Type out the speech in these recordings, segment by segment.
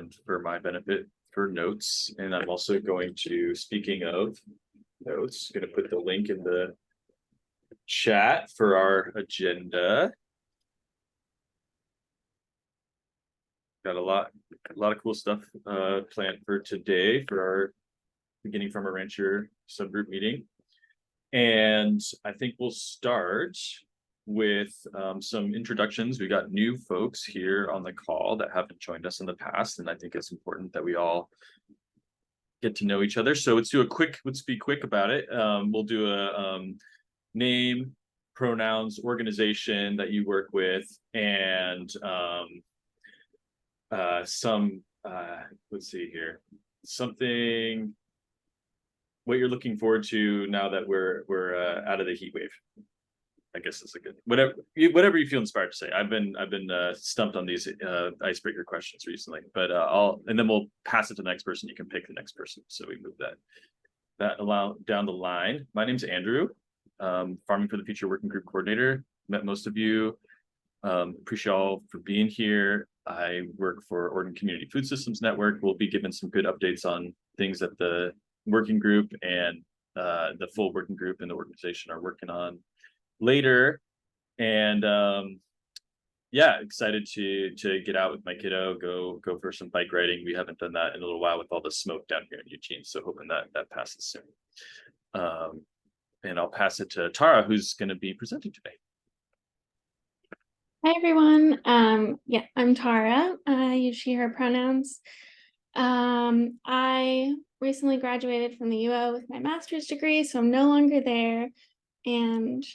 and for my benefit for notes. And I'm also going to, speaking of notes, going to put the link in the chat for our agenda. Got a lot of cool stuff planned for today for our Beginning Farmer Rancher Subgroup meeting. And I think we'll start with some introductions. We got new folks here on the call that haven't joined us in the past, and I think it's important that we all get to know each other. So let's be quick about it. We'll do a name, pronouns, organization that you work with, and let's see here, something what you're looking forward to now that we're out of the heat wave. I guess it's a good whatever you feel inspired to say. I've been stumped on these icebreaker questions recently, but and then we'll pass it to the next person. You can pick the next person, so we move that down the line. My name's Andrew, Farming for the Future Working Group Coordinator. Met most of you. Appreciate y'all for being here. I work for Oregon Community Food Systems Network. We'll be giving some good updates on things that the working group and the full working group and the organization are working on later. And yeah, excited to get out with my kiddo, go for some bike riding. We haven't done that in a little while with all the smoke down here in Eugene, so hoping that passes soon. And I'll pass it to Tara, who's going to be presenting today. Hi everyone. Yeah, I'm Tara. I use she, her pronouns. I recently graduated from the UO with my master's degree, so I'm no longer there. And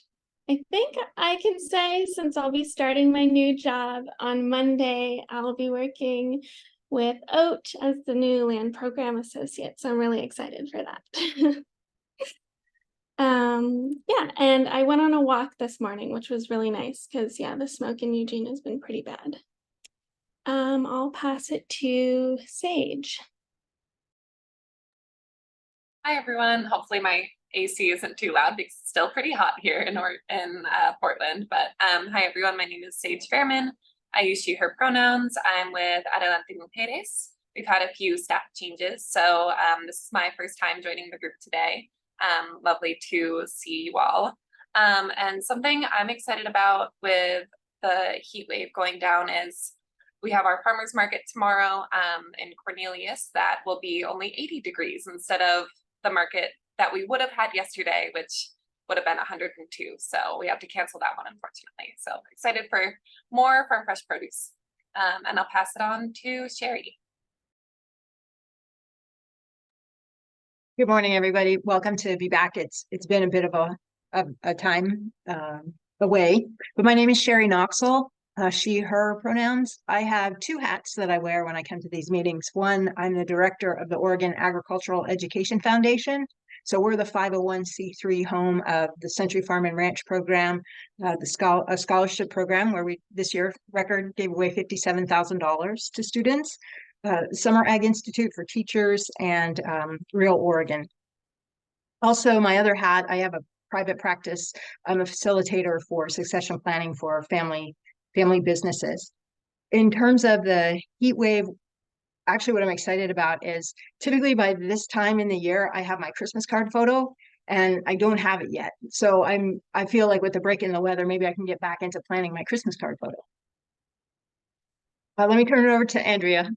I think I can say, since I'll be starting my new job on Monday, I'll be working with OAT as the new land program associate. So I'm really excited for that. Yeah, and I went on a walk this morning, which was really nice because yeah, the smoke in Eugene has been pretty bad. I'll pass it to Sage. Hi everyone. Hopefully my AC isn't too loud because it's still pretty hot here in Portland. But hi everyone, my name is Sage Fairman. I use she, her pronouns. I'm with Adelante Mujeres. We've had a few staff changes, so this is my first time joining the group today. Lovely to see you all. And something I'm excited about with the heat wave going down is we have our farmers market tomorrow in Cornelius that will be only 80 degrees instead of the market that we would have had yesterday, which would have been 102. So we have to cancel that one, unfortunately. So excited for more farm fresh produce. And I'll pass it on to Sherry. Good morning, everybody. Welcome to be back. It's been a bit of a time away, but my name is Sherry Knoxall. She, her pronouns. I have two hats that I wear when I come to these meetings. One, I'm the director of the Oregon Agricultural Education Foundation. So we're the 501c3 home of the Century Farm and Ranch program, a scholarship program where we this year record gave away $57,000 to students. Summer Ag Institute for Teachers, and Real Oregon. Also, my other hat, I have a private practice. I'm a facilitator for succession planning for family businesses. In terms of the heat wave, actually what I'm excited about is typically by this time in the year, I have my Christmas card photo and I don't have it yet. So I feel like with the break in the weather, maybe I can get back into planning my Christmas card photo. Let me turn it over to Andrea.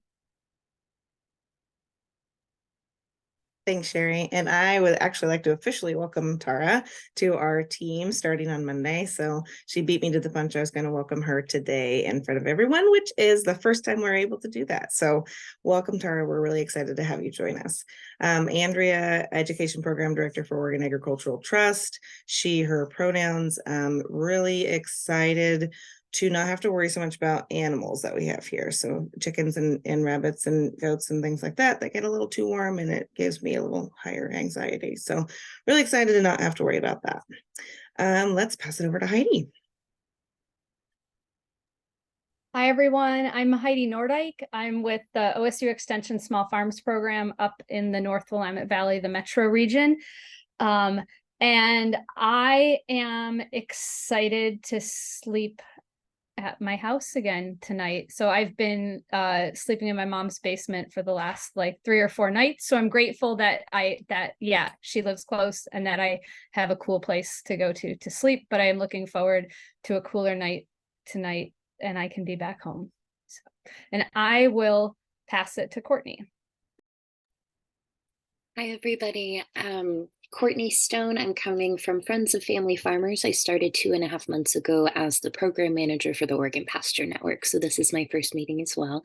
Thanks, Sherry. And I would actually like to officially welcome Tara to our team starting on Monday. So she beat me to the punch. I was going to welcome her today in front of everyone, which is the first time we're able to do that. So welcome, Tara. We're really excited to have you join us. Andrea, Education Program Director for Oregon Agricultural Trust. She, her pronouns. Really excited to not have to worry so much about animals that we have here. So chickens and rabbits and goats and things like that get a little too warm, and it gives me a little higher anxiety. So really excited to not have to worry about that. Let's pass it over to Heidi. Hi, everyone. I'm Heidi Nordyke. I'm with the OSU Extension Small Farms Program up in the North Willamette Valley, the metro region. And I am excited to sleep at my house again tonight. So I've been sleeping in my mom's basement for the last like 3 or 4 nights. So I'm grateful that she lives close and that I have a cool place to go to sleep. But I am looking forward to a cooler night tonight and I can be back home. So, and I will pass it to Courtney. Hi, everybody. Courtney Stone. I'm coming from Friends of Family Farmers. I started 2.5 months ago as the program manager for the Oregon Pasture Network. So this is my first meeting as well.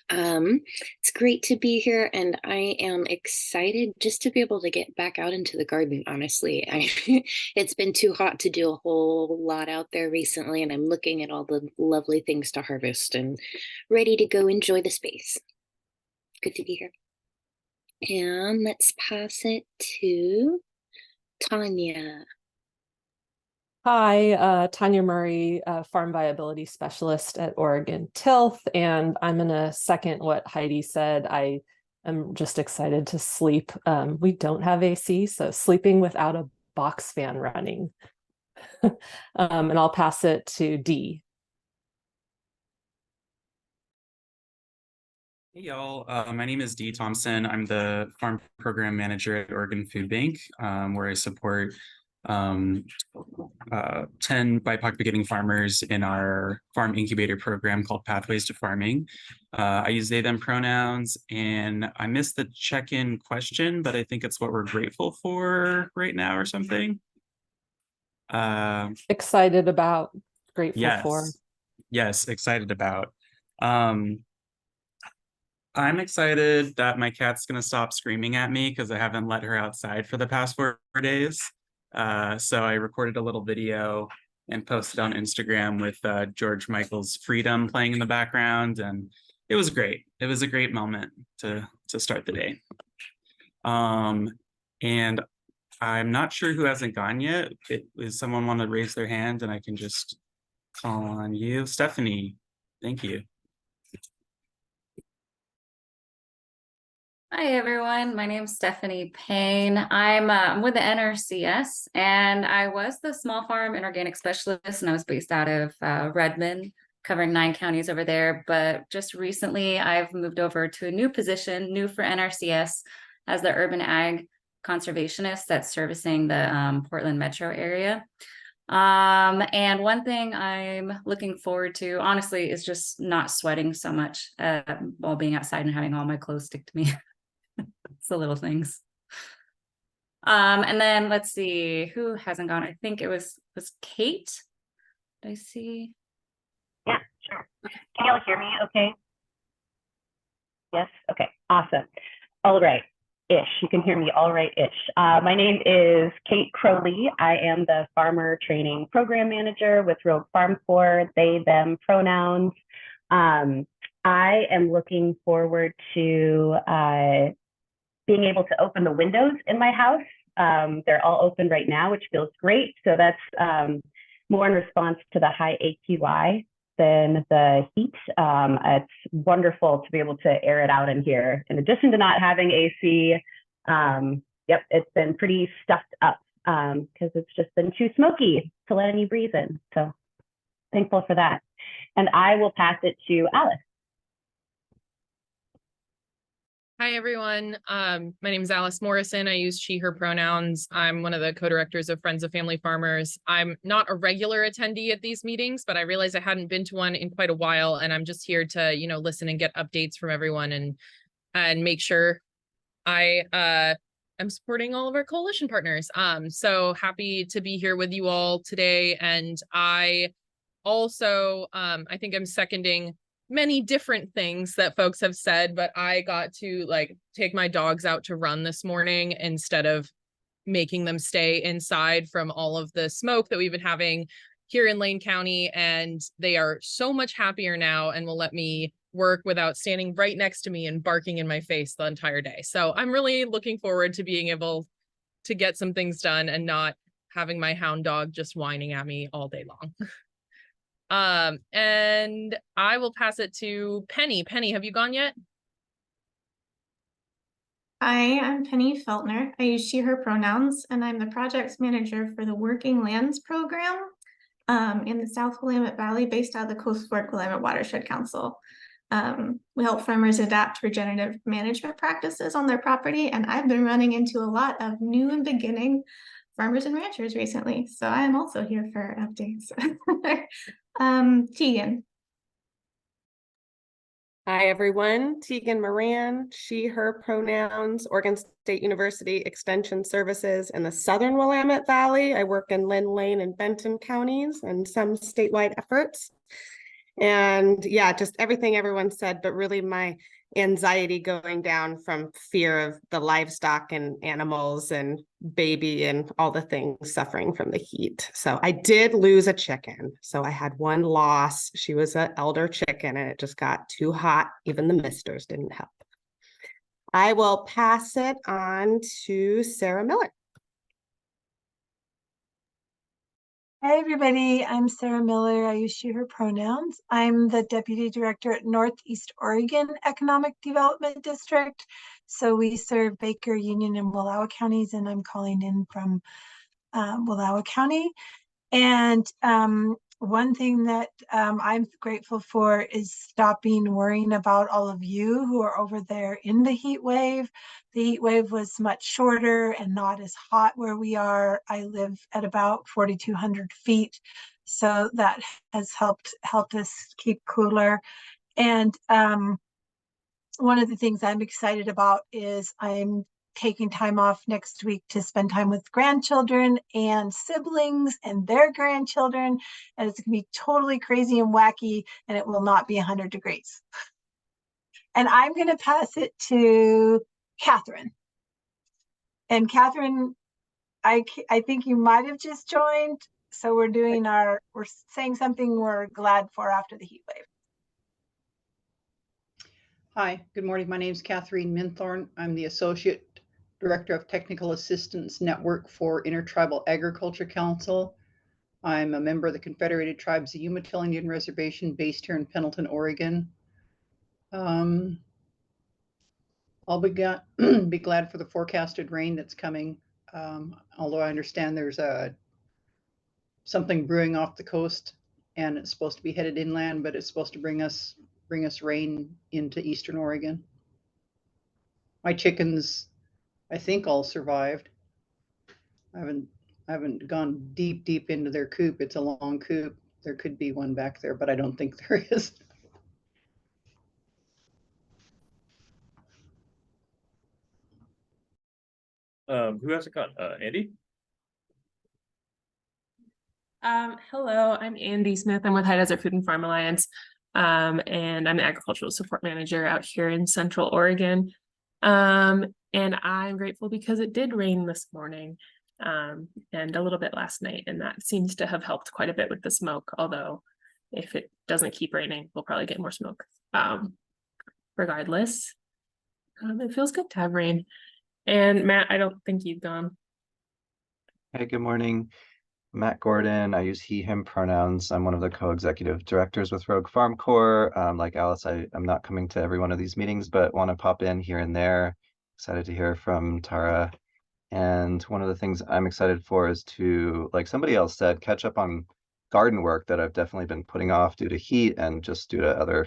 It's great to be here, and I am excited just to be able to get back out into the garden, honestly. It's been too hot to do a whole lot out there recently, and I'm looking at all the lovely things to harvest and ready to go enjoy the space. Good to be here. And let's pass it to Tanya. Hi, Tanya Murray, Farm Viability Specialist at Oregon Tilth, and I'm going to second what Heidi said. I am just excited to sleep. We don't have AC, so sleeping without a box fan running. And I'll pass it to Dee. Hey y'all, my name is Dee Thompson. I'm the farm program manager at Oregon Food Bank, where I support 10 BIPOC beginning farmers in our farm incubator program called Pathways to Farming. I use they, them pronouns, and I missed the check-in question, but I think it's what we're grateful for right now or something. Excited about, grateful for. Yes, excited about. I'm excited that my cat's gonna stop screaming at me because I haven't let her outside for the past 4 days. So I recorded a little video and posted on Instagram with George Michael's Freedom playing in the background, and it was great. It was a great moment to start the day. And I'm not sure who hasn't gone yet. Does someone want to raise their hand and I can just call on you? Stephanie, thank you. Hi everyone, my name is Stephanie Payne. I'm with the NRCS, and I was the small farm and organic specialist, and I was based out of Redmond, covering 9 counties over there. But just recently I've moved over to a new position, new for NRCS, as the urban ag conservationist that's servicing the Portland metro area. And one thing I'm looking forward to, honestly, is just not sweating so much while being outside and having all my clothes stick to me. It's the little things. And then let's see who hasn't gone. I think it was Kate. Did I see? Yeah, sure. Can y'all hear me okay? Yes, okay, awesome. All right-ish, you can hear me all right-ish. My name is Kate Crowley. I am the Farmer Training Program Manager with Rogue Farm Corps, they, them pronouns. I am looking forward to being able to open the windows in my house. They're all open right now, which feels great. So that's more in response to the high AQI than the heat. It's wonderful to be able to air it out in here. In addition to not having AC, yep, it's been pretty stuffed up because it's just been too smoky to let any breeze in. So thankful for that. And I will pass it to Alice. Hi, everyone. My name is Alice Morrison. I use she, her pronouns. I'm one of the co-directors of Friends of Family Farmers. I'm not a regular attendee at these meetings, but I realized I hadn't been to one in quite a while, and I'm just here to, listen and get updates from everyone and make sure I am supporting all of our coalition partners. So happy to be here with you all today. And I also, I think I'm seconding many different things that folks have said, but I got to take my dogs out to run this morning instead of making them stay inside from all of the smoke that we've been having here in Lane County. And they are so much happier now and will let me work without standing right next to me and barking in my face the entire day. So I'm really looking forward to being able to get some things done and not having my hound dog just whining at me all day long. And I will pass it to Penny. Penny, have you gone yet? Hi, I'm Penny Feltner. I use she, her pronouns, and I'm the projects manager for the Working Lands program. in the South Willamette Valley based out of the Coast Fork Willamette Watershed Council. We help farmers adapt regenerative management practices on their property, and I've been running into a lot of new and beginning farmers and ranchers recently. So I am also here for updates. Tegan. Hi, everyone. Tegan Moran, she, her pronouns, Oregon State University Extension Services in the Southern Willamette Valley. I work in Lynn, Lane, and Benton counties and some statewide efforts. And yeah, just everything everyone said, but really my anxiety going down from fear of the livestock and animals and baby and all the things suffering from the heat. So I did lose a chicken. So I had one loss. She was an elder chicken and it just got too hot. Even the misters didn't help. I will pass it on to Sarah Miller. Hi, everybody. I'm Sarah Miller. I use she, her pronouns. I'm the Deputy Director at Northeast Oregon Economic Development District. So we serve Baker, Union, and Wallowa counties, and I'm calling in from Wallowa County. And one thing that I'm grateful for is stopping worrying about all of you who are over there in the heat wave. The heat wave was much shorter and not as hot where we are. I live at about 4,200 feet. So that has helped us keep cooler. And one of the things I'm excited about is I'm taking time off next week to spend time with grandchildren and siblings and their grandchildren. And it's gonna be totally crazy and wacky, and it will not be 100 degrees. And I'm gonna pass it to Catherine. And Catherine, I think you might have just joined. So we're saying something we're glad for after the heat wave. Hi, good morning. My name is Catherine Minthorn. I'm the Associate Director of Technical Assistance Network for Intertribal Agriculture Council. I'm a member of the Confederated Tribes of Umatilla Indian Reservation based here in Pendleton, Oregon. I'll be glad for the forecasted rain that's coming. Although I understand there's something brewing off the coast and it's supposed to be headed inland, but it's supposed to bring us rain into Eastern Oregon. My chickens, I think, all survived. I haven't gone deep into their coop. It's a long coop. There could be one back there, but I don't think there is. Who hasn't gone? Andy? Hello, I'm Andy Smith. I'm with High Desert Food and Farm Alliance, and I'm the agricultural support manager out here in Central Oregon. And I'm grateful because it did rain this morning, and a little bit last night, and that seems to have helped quite a bit with the smoke. Although, if it doesn't keep raining, we'll probably get more smoke. Regardless, it feels good to have rain. And Matt, I don't think you've gone. Hey, good morning. Matt Gordon. I use he, him pronouns. I'm one of the co-executive directors with Rogue Farm Corps. Like Alice, I'm not coming to every one of these meetings, but want to pop in here and there. Excited to hear from Tara. And one of the things I'm excited for is to, like somebody else said, catch up on garden work that I've definitely been putting off due to heat and just due to other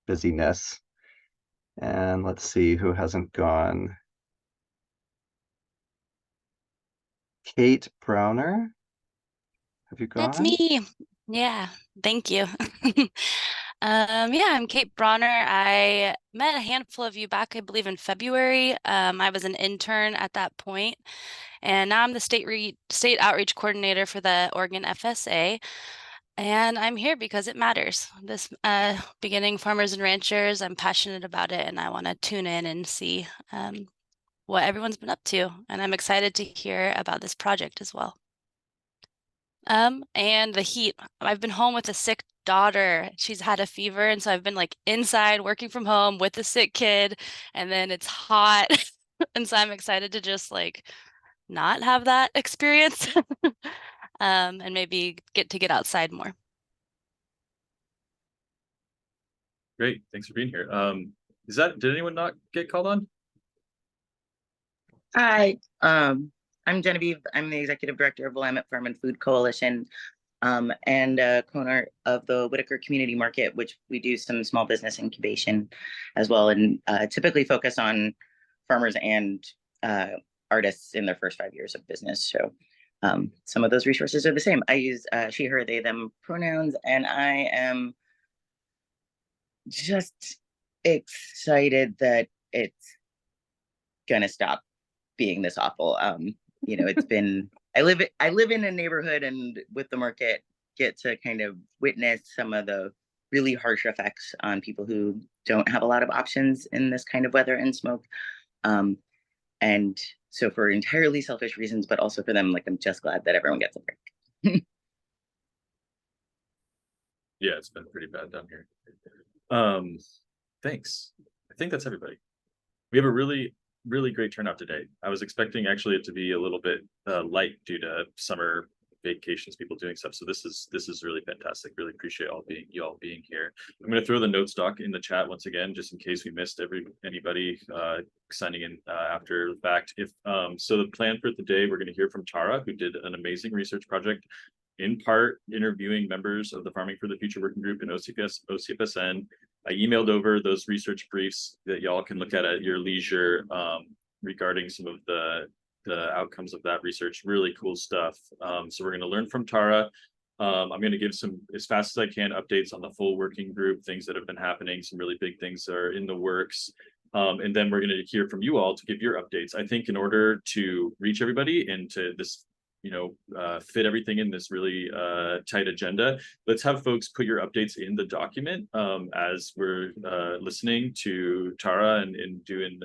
busyness. And let's see who hasn't gone. Kate Browner. Have you gone? That's me. Yeah, thank you. Yeah, I'm Kate Bronner. I met a handful of you back, I believe, in February. I was an intern at that point, and now I'm the state outreach coordinator for the Oregon FSA. And I'm here because it matters. This Beginning Farmers and Ranchers, I'm passionate about it, and I want to tune in and see what everyone's been up to. And I'm excited to hear about this project as well. And the heat. I've been home with a sick daughter. She's had a fever, and so I've been like inside working from home with a sick kid, and then it's hot. And so I'm excited to just like not have that experience. And maybe get outside more. Great, thanks for being here. Did anyone not get called on? Hi, I'm Genevieve. I'm the executive director of Willamette Farm and Food Coalition. and co-owner of the Whitaker Community Market, which we do some small business incubation as well, and typically focus on farmers and artists in their first 5 years of business. So some of those resources are the same. I use she, her, they, them pronouns, and I am just excited that it's gonna stop being this awful. You know, it's been I live in a neighborhood, and with the market get to kind of witness some of the really harsh effects on people who don't have a lot of options in this kind of weather and smoke. And so for entirely selfish reasons, but also for them, like, I'm just glad that everyone gets a break. Yeah, it's been pretty bad down here. Thanks. I think that's everybody. We have a really great turnout today. I was expecting actually it to be a little bit light due to summer vacations, people doing stuff. So this is really fantastic. Really appreciate you all being here. I'm going to throw the notes doc in the chat once again, just in case we missed anybody signing in after the fact. So the plan for the day, we're going to hear from Tara, who did an amazing research project, in part interviewing members of the Farming for the Future working group in OCFSN. I emailed over those research briefs that y'all can look at your leisure regarding some of the outcomes of that research. Really cool stuff. So we're going to learn from Tara. I'm going to give some, as fast as I can, updates on the full working group, things that have been happening, some really big things that are in the works. And then we're going to hear from you all to give your updates. I think in order to reach everybody into this, fit everything in this really tight agenda, let's have folks put your updates in the document as we're listening to Tara and doing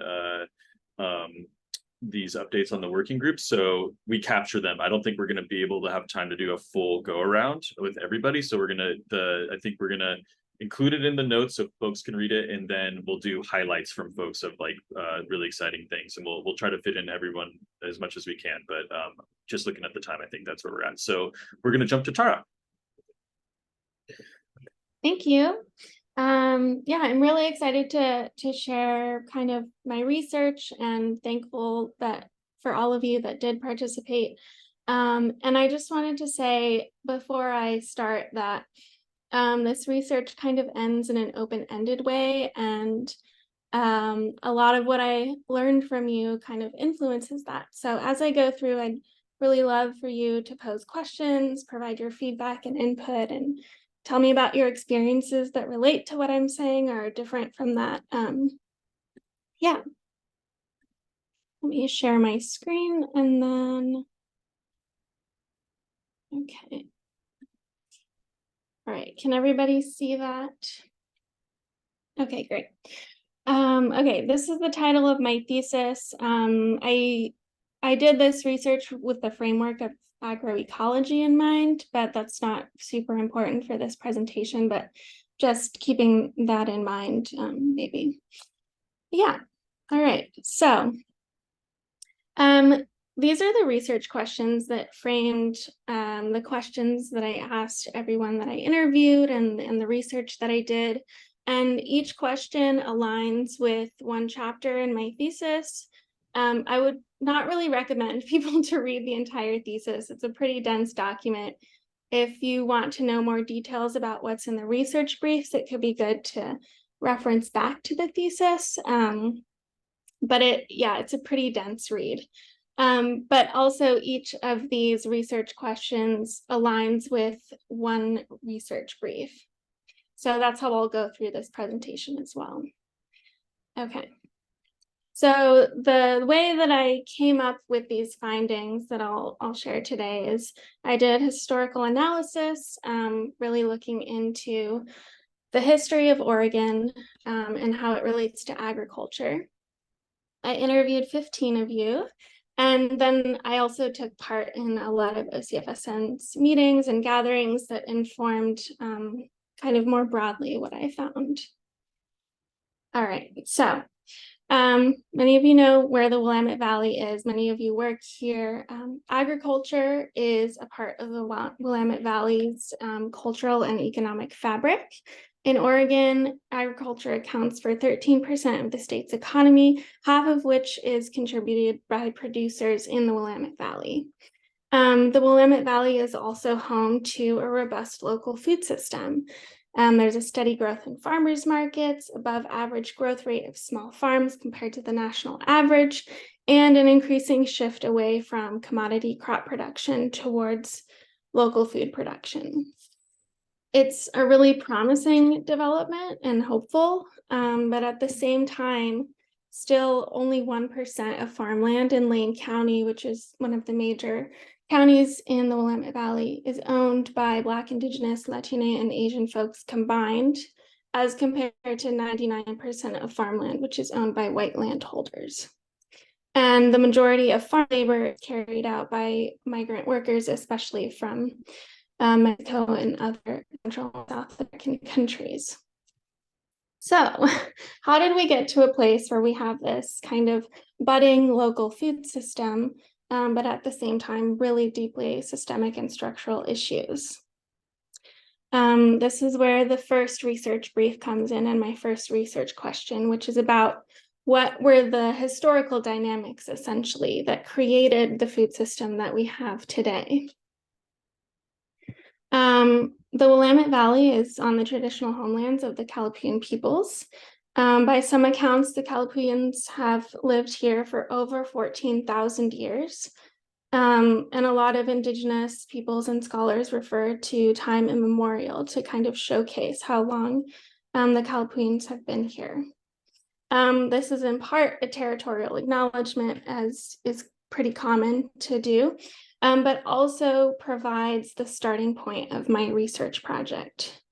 these updates on the working group, so we capture them. I don't think we're going to be able to have time to do a full go around with everybody, so I think we're gonna include it in the notes so folks can read it, and then we'll do highlights from folks of like really exciting things, and we'll try to fit in everyone as much as we can. But just looking at the time, I think that's where we're at. So we're going to jump to Tara. Thank you. Yeah, I'm really excited to share kind of my research, and thankful for all of you that did participate. And I just wanted to say before I start that this research kind of ends in an open-ended way, and a lot of what I learned from you kind of influences that. So as I go through, I'd really love for you to pose questions, provide your feedback and input, and tell me about your experiences that relate to what I'm saying or are different from that. Yeah. Let me share my screen and then, okay. All right, can everybody see that? Okay, great. Okay, this is the title of my thesis. I did this research with the framework of agroecology in mind, but that's not super important for this presentation, but just keeping that in mind, maybe. Yeah, all right, so these are the research questions that framed the questions that I asked everyone that I interviewed and the research that I did. And each question aligns with one chapter in my thesis. I would not really recommend people to read the entire thesis. It's a pretty dense document. If you want to know more details about what's in the research briefs, it could be good to reference back to the thesis. But it's a pretty dense read. But also each of these research questions aligns with one research brief. So that's how I'll go through this presentation as well. Okay. So the way that I came up with these findings that I'll share today is I did historical analysis, really looking into the history of Oregon and how it relates to agriculture. I interviewed 15 of you, and then I also took part in a lot of OCFSN's meetings and gatherings that informed kind of more broadly what I found. All right, so many of you know where the Willamette Valley is. Many of you work here. Agriculture is a part of the Willamette Valley's cultural and economic fabric. In Oregon, agriculture accounts for 13% of the state's economy, half of which is contributed by producers in the Willamette Valley. The Willamette Valley is also home to a robust local food system. There's a steady growth in farmers markets, above average growth rate of small farms compared to the national average, and an increasing shift away from commodity crop production towards local food production. It's a really promising development and hopeful, but at the same time, still only 1% of farmland in Lane County, which is one of the major counties in the Willamette Valley, is owned by Black, Indigenous, Latina, and Asian folks combined, as compared to 99% of farmland, which is owned by white landholders. And the majority of farm labor is carried out by migrant workers, especially from Mexico and other Central and South American countries. So how did we get to a place where we have this kind of budding local food system, but at the same time, really deeply systemic and structural issues? This is where the first research brief comes in and my first research question, which is about what were the historical dynamics, essentially, that created the food system that we have today. The Willamette Valley is on the traditional homelands of the Kalapuyan peoples. By some accounts, the Kalapuyans have lived here for over 14,000 years. And a lot of Indigenous peoples and scholars refer to time immemorial to kind of showcase how long the Kalapuyans have been here. This is in part a territorial acknowledgement, as is pretty common to do, but also provides the starting point of my research project.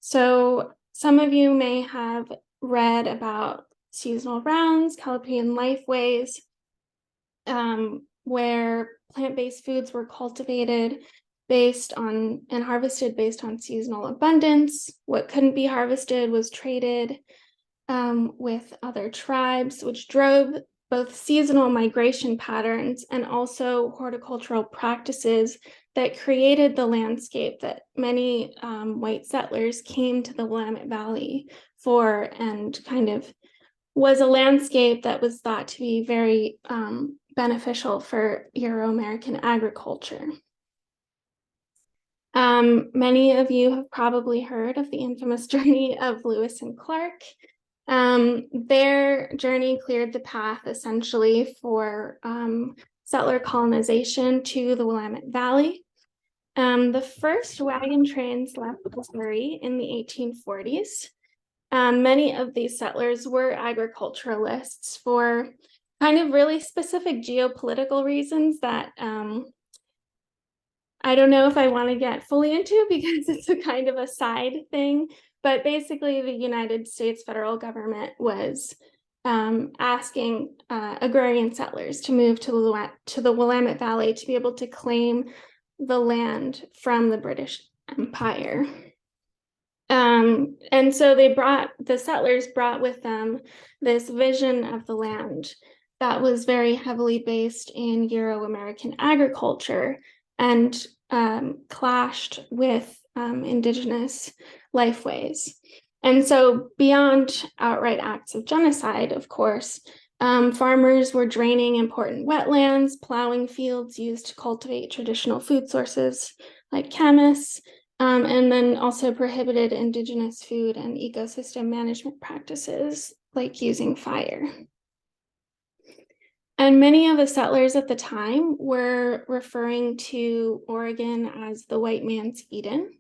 So some of you may have read about seasonal rounds, Kalapuyan lifeways, where plant-based foods were cultivated based on and harvested based on seasonal abundance. What couldn't be harvested was traded with other tribes, which drove both seasonal migration patterns and also horticultural practices that created the landscape that many white settlers came to the Willamette Valley for, and kind of was a landscape that was thought to be very beneficial for Euro-American agriculture. Many of you have probably heard of the infamous journey of Lewis and Clark. Their journey cleared the path essentially for settler colonization to the Willamette Valley. The first wagon trains left Missouri in the 1840s. Many of these settlers were agriculturalists for kind of really specific geopolitical reasons that I don't know if I want to get fully into because it's a kind of a side thing, but basically the United States federal government was asking agrarian settlers to move to the Willamette Valley to be able to claim the land from the British Empire. And so the settlers brought with them this vision of the land that was very heavily based in Euro-American agriculture and clashed with Indigenous lifeways. And so beyond outright acts of genocide, of course, farmers were draining important wetlands, plowing fields used to cultivate traditional food sources like camas, and then also prohibited Indigenous food and ecosystem management practices like using fire. And many of the settlers at the time were referring to Oregon as the white man's Eden,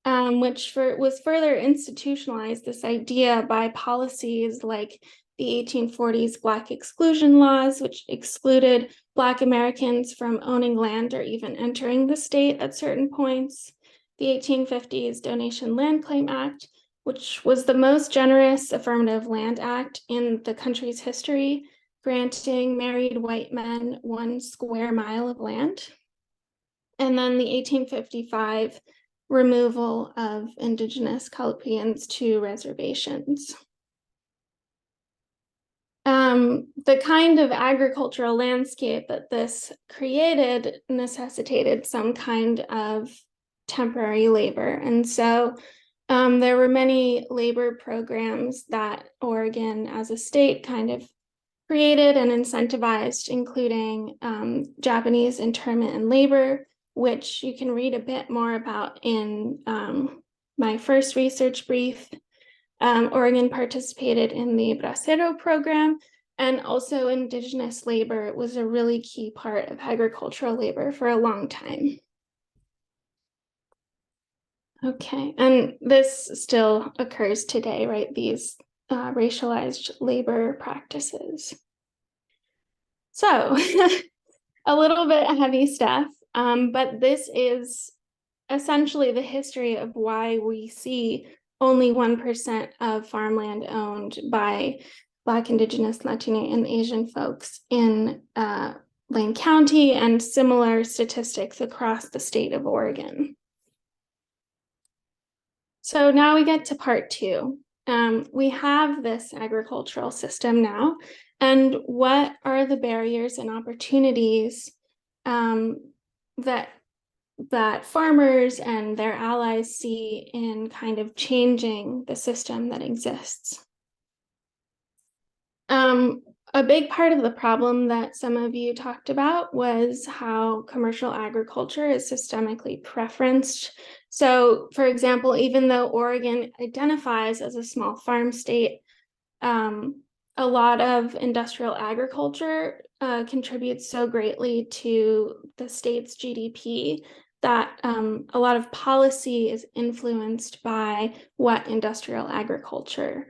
which was further institutionalized, this idea, by policies like the 1840s Black exclusion laws, which excluded Black Americans from owning land or even entering the state at certain points. The 1850s Donation Land Claim Act, which was the most generous affirmative land act in the country's history, granting married white men 1 square mile of land. And then the 1855 removal of Indigenous Kalapuyans to reservations. The kind of agricultural landscape that this created necessitated some kind of temporary labor. And so there were many labor programs that Oregon as a state kind of created and incentivized, including Japanese internment and labor, which you can read a bit more about in my first research brief. Oregon participated in the Bracero program, and also indigenous labor was a really key part of agricultural labor for a long time. Okay, and this still occurs today, right? These racialized labor practices. So a little bit heavy stuff, but this is essentially the history of why we see only 1% of farmland owned by Black, Indigenous, Latino, and Asian folks in Lane County, and similar statistics across the state of Oregon. So now we get to part 2. We have this agricultural system now, and what are the barriers and opportunities that farmers and their allies see in kind of changing the system that exists? A big part of the problem that some of you talked about was how commercial agriculture is systemically preferenced. So, for example, even though Oregon identifies as a small farm state, a lot of industrial agriculture contributes so greatly to the state's GDP that a lot of policy is influenced by what industrial agriculture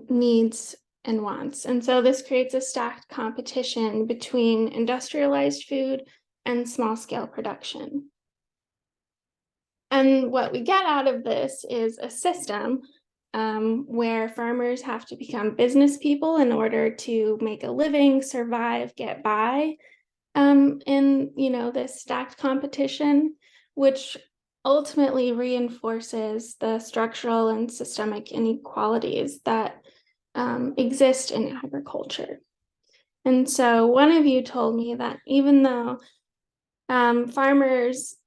needs and wants. And so this creates a stacked competition between industrialized food and small scale production. And what we get out of this is a system where farmers have to become business people in order to make a living, survive, get by in, this stacked competition, which ultimately reinforces the structural and systemic inequalities that exist in agriculture. And so one of you told me that even though farmers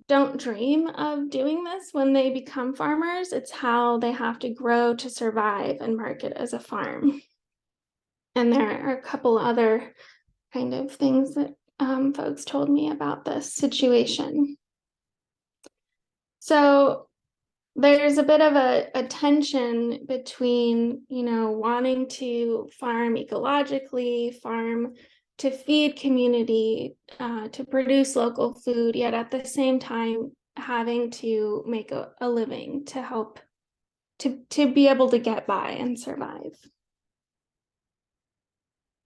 don't dream of doing this when they become farmers, it's how they have to grow to survive and market as a farm. And there are a couple other kind of things that folks told me about this situation. So there's a bit of a tension between, wanting to farm ecologically, farm to feed community, to produce local food, yet at the same time having to make a living to help to be able to get by and survive.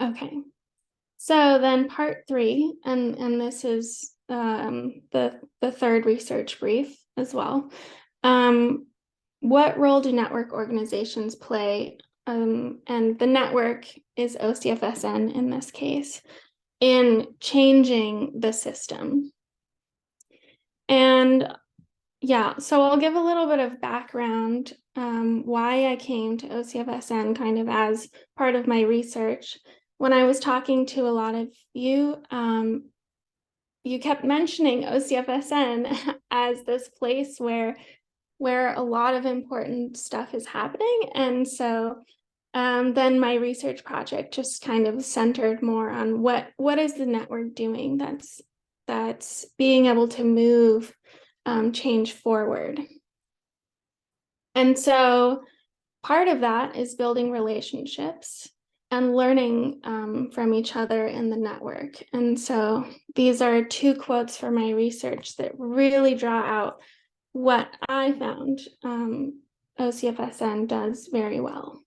Okay, so then part 3, and this is the third research brief as well. What role do network organizations play? And the network is OCFSN in this case, in changing the system. And yeah, so I'll give a little bit of background why I came to OCFSN kind of as part of my research. When I was talking to a lot of you, you kept mentioning OCFSN as this place where a lot of important stuff is happening. And so then my research project just kind of centered more on what is the network doing that's being able to move change forward. And so part of that is building relationships and learning from each other in the network. And so these are 2 quotes from my research that really draw out what I found OCFSN does very well.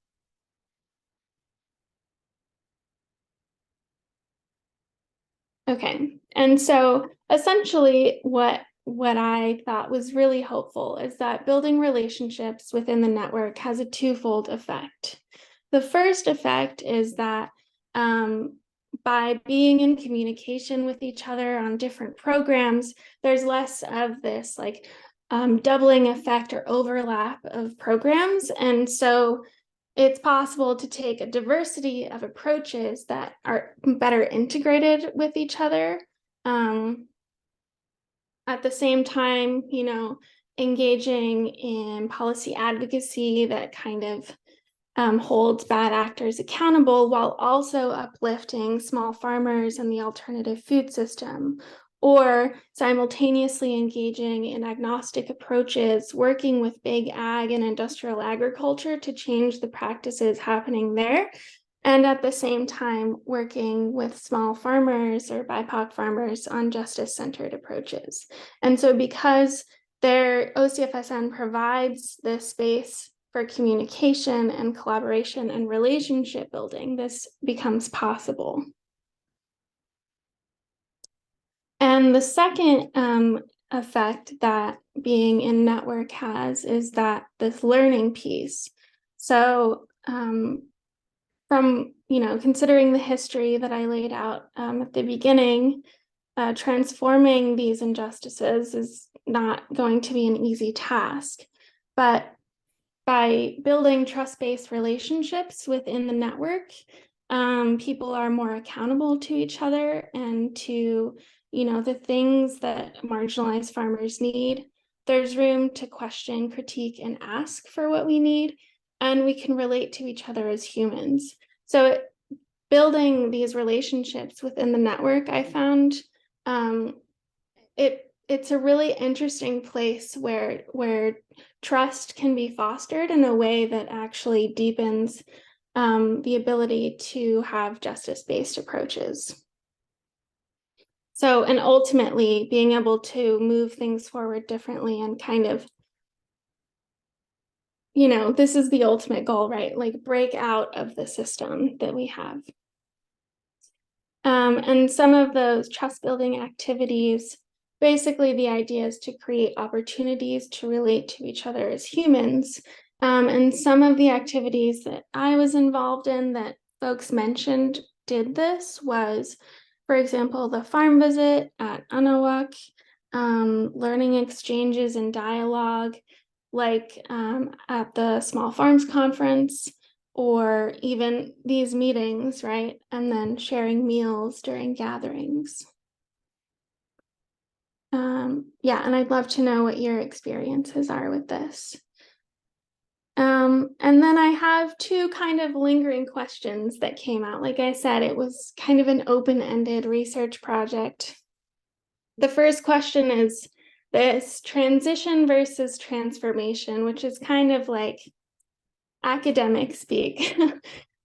Okay, and so essentially what I thought was really helpful is that building relationships within the network has a 2-fold effect. The first effect is that by being in communication with each other on different programs, there's less of this like doubling effect or overlap of programs. And so it's possible to take a diversity of approaches that are better integrated with each other. At the same time, engaging in policy advocacy that kind of holds bad actors accountable while also uplifting small farmers and the alternative food system, or simultaneously engaging in agnostic approaches, working with big ag and industrial agriculture to change the practices happening there, and at the same time working with small farmers or BIPOC farmers on justice-centered approaches. And so because their OCFSN provides this space for communication and collaboration and relationship building, this becomes possible. And the second effect that being in network has is that this learning piece. So from, considering the history that I laid out at the beginning, transforming these injustices is not going to be an easy task, but by building trust-based relationships within the network, people are more accountable to each other and to, the things that marginalized farmers need. There's room to question, critique, and ask for what we need, and we can relate to each other as humans. So building these relationships within the network, I found it's a really interesting place where trust can be fostered in a way that actually deepens the ability to have justice-based approaches. So, and ultimately being able to move things forward differently and kind of, this is the ultimate goal, right? Like break out of the system that we have. And some of those trust building activities, basically the idea is to create opportunities to relate to each other as humans. And some of the activities that I was involved in that folks mentioned did this was, for example, the farm visit at Anahuac, learning exchanges and dialogue, like at the Small Farms Conference, or even these meetings, right? And then sharing meals during gatherings. Yeah, and I'd love to know what your experiences are with this. And then I have two kind of lingering questions that came out. Like I said, it was kind of an open-ended research project. The first question is this transition versus transformation, which is kind of like academic speak.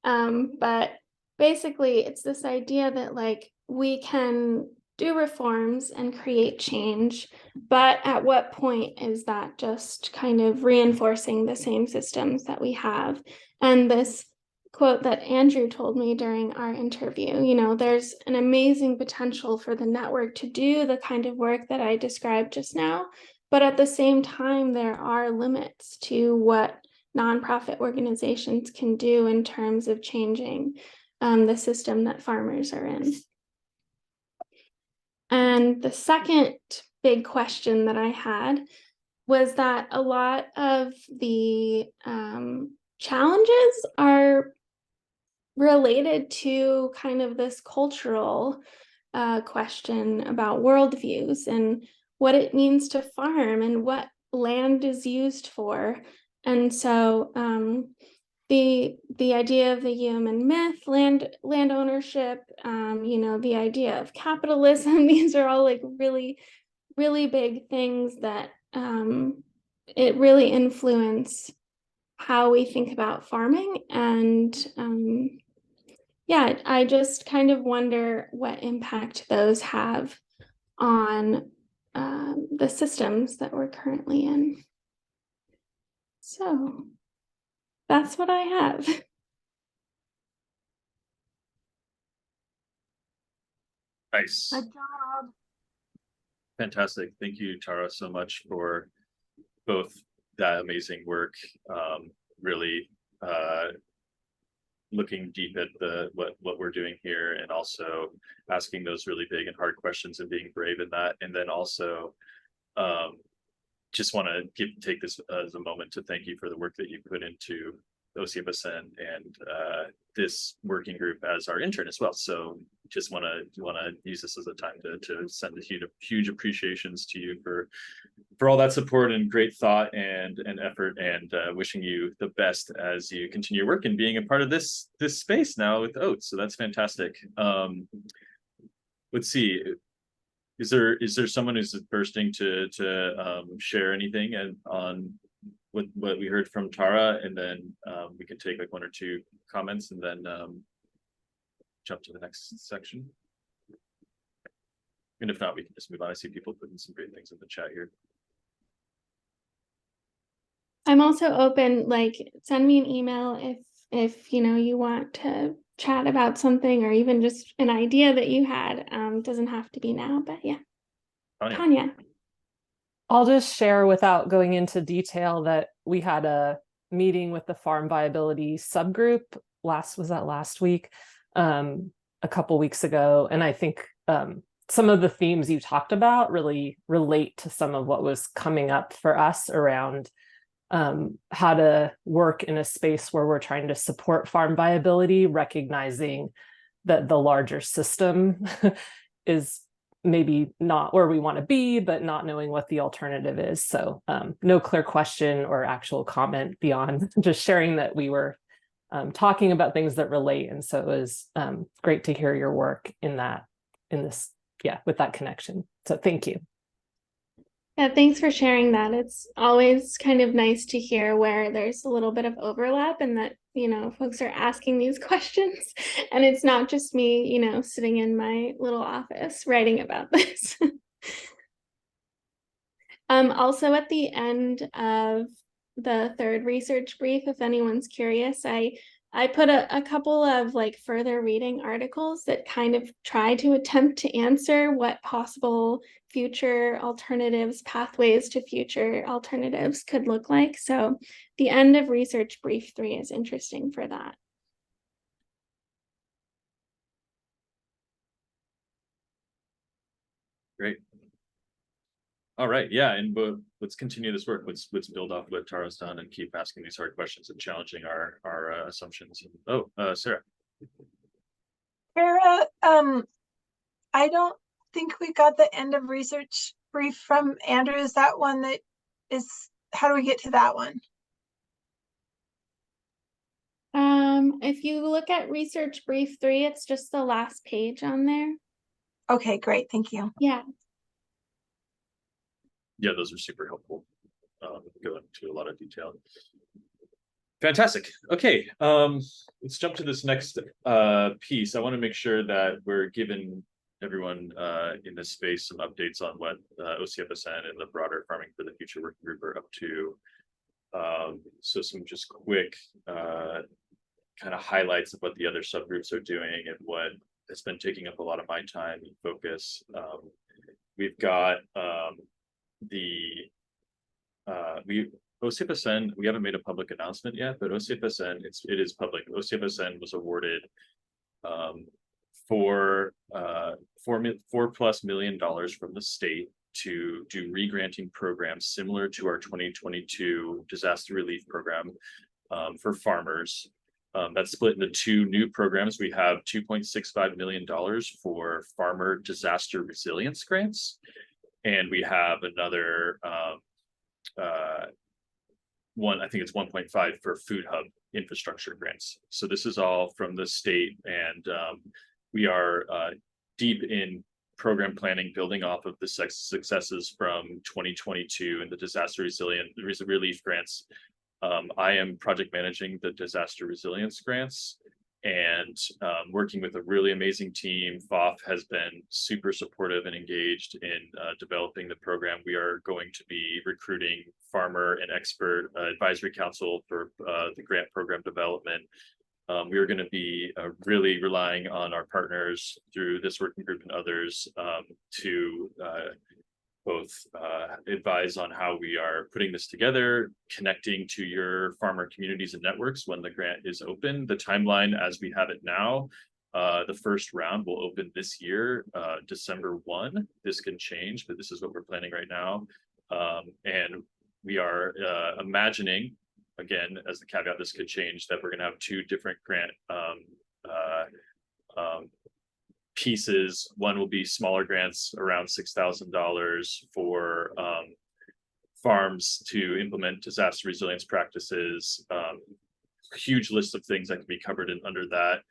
But basically it's this idea that like we can do reforms and create change, but at what point is that just kind of reinforcing the same systems that we have? And this quote that Andrew told me during our interview, there's an amazing potential for the network to do the kind of work that I described just now, but at the same time, there are limits to what nonprofit organizations can do in terms of changing the system that farmers are in. And the second big question that I had was that a lot of the challenges are related to kind of this cultural question about worldviews and what it means to farm and what land is used for. And so the idea of the human myth, land ownership, the idea of capitalism, these are all like really, really big things that it really influence how we think about farming. And yeah, I just kind of wonder what impact those have on the systems that we're currently in. So that's what I have. Nice. Good job. Fantastic. Thank you, Tara, so much for both that amazing work, really looking deep at what we're doing here, and also asking those really big and hard questions and being brave in that. And then also just want to take this as a moment to thank you for the work that you put into OCFSN and this working group as our intern as well. So just want to use this as a time to send a huge appreciations to you for all that support and great thought and effort, and wishing you the best as you continue your work and being a part of this space now with Oats. So that's fantastic. Let's see. Is there someone who's bursting to share anything on what we heard from Tara, and then we can take like one or two comments and then jump to the next section. And if not, we can just move on. I see people putting some great things in the chat here. I'm also open, like send me an email if you know you want to chat about something, or even just an idea that you had. Doesn't have to be now, but yeah. Tanya. I'll just share without going into detail that we had a meeting with the farm viability subgroup last week, a couple weeks ago. And I think some of the themes you talked about really relate to some of what was coming up for us around how to work in a space where we're trying to support farm viability, recognizing that the larger system is maybe not where we want to be, but not knowing what the alternative is. So no clear question or actual comment beyond just sharing that we were talking about things that relate. And so it was great to hear your work with that connection. So thank you. Yeah, thanks for sharing that. It's always kind of nice to hear where there's a little bit of overlap, and that, you know, folks are asking these questions, and it's not just me, you know, sitting in my little office writing about this. Also at the end of the third research brief, if anyone's curious, I put a couple of like further reading articles that kind of try to attempt to answer what possible future alternatives, pathways to future alternatives could look like. So the end of research brief 3 is interesting for that. Great. All right, yeah, and let's continue this work. Let's build off what Tara's done and keep asking these hard questions and challenging our assumptions. Oh, Sarah. Sarah, I don't think we got the end of research brief from Andrew. Is that one that is, how do we get to that one? If you look at research brief 3, it's just the last page on there. Okay, great, thank you. Yeah. Yeah, those are super helpful. Go into a lot of detail. Fantastic. Okay, let's jump to this next piece. I want to make sure that we're giving everyone in this space some updates on what OCFSN and the broader Farming for the Future working group are up to. So some just quick kind of highlights of what the other subgroups are doing and what has been taking up a lot of my time and focus. We've got OCFSN, we haven't made a public announcement yet, but OCFSN, it is public. OCFSN was awarded $4+ million from the state to do re-granting programs similar to our 2022 disaster relief program for farmers. That's split into 2 new programs. We have $2.65 million for farmer disaster resilience grants, and we have another one, I think it's 1.5 for food hub infrastructure grants. So this is all from the state, and we are deep in program planning, building off of the successes from 2022 and the disaster relief grants. I am project managing the disaster resilience grants and working with a really amazing team. FOF has been super supportive and engaged in developing the program. We are going to be recruiting farmer and expert advisory council for the grant program development. We are going to be really relying on our partners through this working group and others to both advise on how we are putting this together, connecting to your farmer communities and networks when the grant is open. The timeline as we have it now, the first round will open this year, December 1. This can change, but this is what we're planning right now. And we are imagining, again, as the caveat, this could change, that we're going to have 2 different grant pieces. One will be smaller grants around $6,000 for farms to implement disaster resilience practices. Huge list of things that can be covered in under that,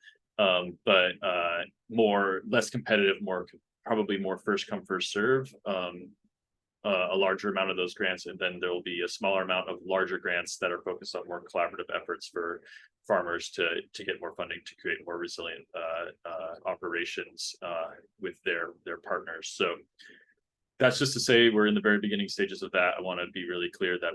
but less competitive, probably more first come first serve. A larger amount of those grants, and then there will be a smaller amount of larger grants that are focused on more collaborative efforts for farmers to get more funding to create more resilient operations with their partners. So that's just to say we're in the very beginning stages of that. I want to be really clear that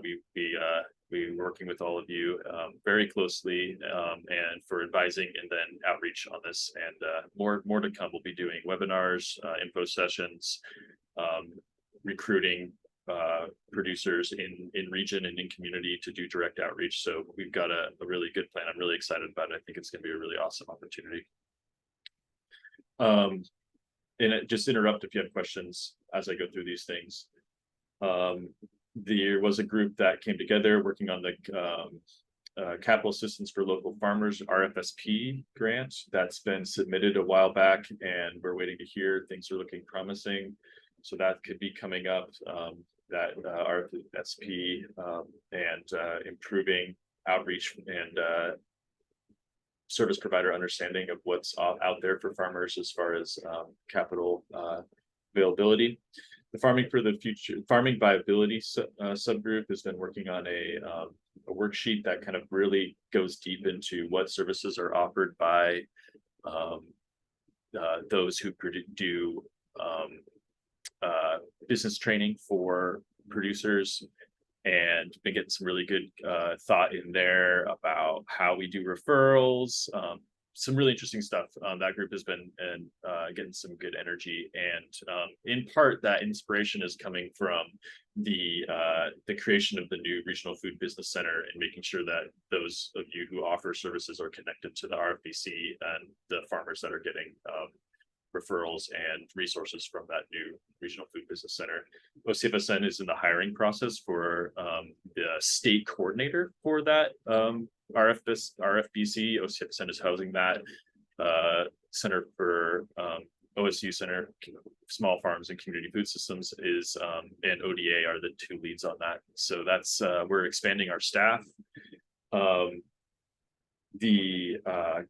we're working with all of you very closely and for advising and then outreach on this, and more to come. We'll be doing webinars, info sessions, recruiting producers in region and in community to do direct outreach. So we've got a really good plan. I'm really excited about it. I think it's going to be a really awesome opportunity. And just interrupt if you have questions as I go through these things. There was a group that came together working on the capital assistance for local farmers, RFSP grant, that's been submitted a while back, and we're waiting to hear. Things are looking promising. So that could be coming up, that RFSP, and improving outreach and service provider understanding of what's out there for farmers as far as capital availability. The Farming for the Future, Farming Viability subgroup has been working on a worksheet that kind of really goes deep into what services are offered by those who do business training for producers, and been getting some really good thought in there about how we do referrals. Some really interesting stuff. That group has been getting some good energy, and in part that inspiration is coming from the creation of the new Regional Food Business Center, and making sure that those of you who offer services are connected to the RFBC and the farmers that are getting referrals and resources from that new Regional Food Business Center. OCFSN is in the hiring process for the state coordinator for that RFBC. OCFSN is housing that Center for OSU Center, Small Farms and Community Food Systems is, and ODA are the two leads on that. So that's, we're expanding our staff. The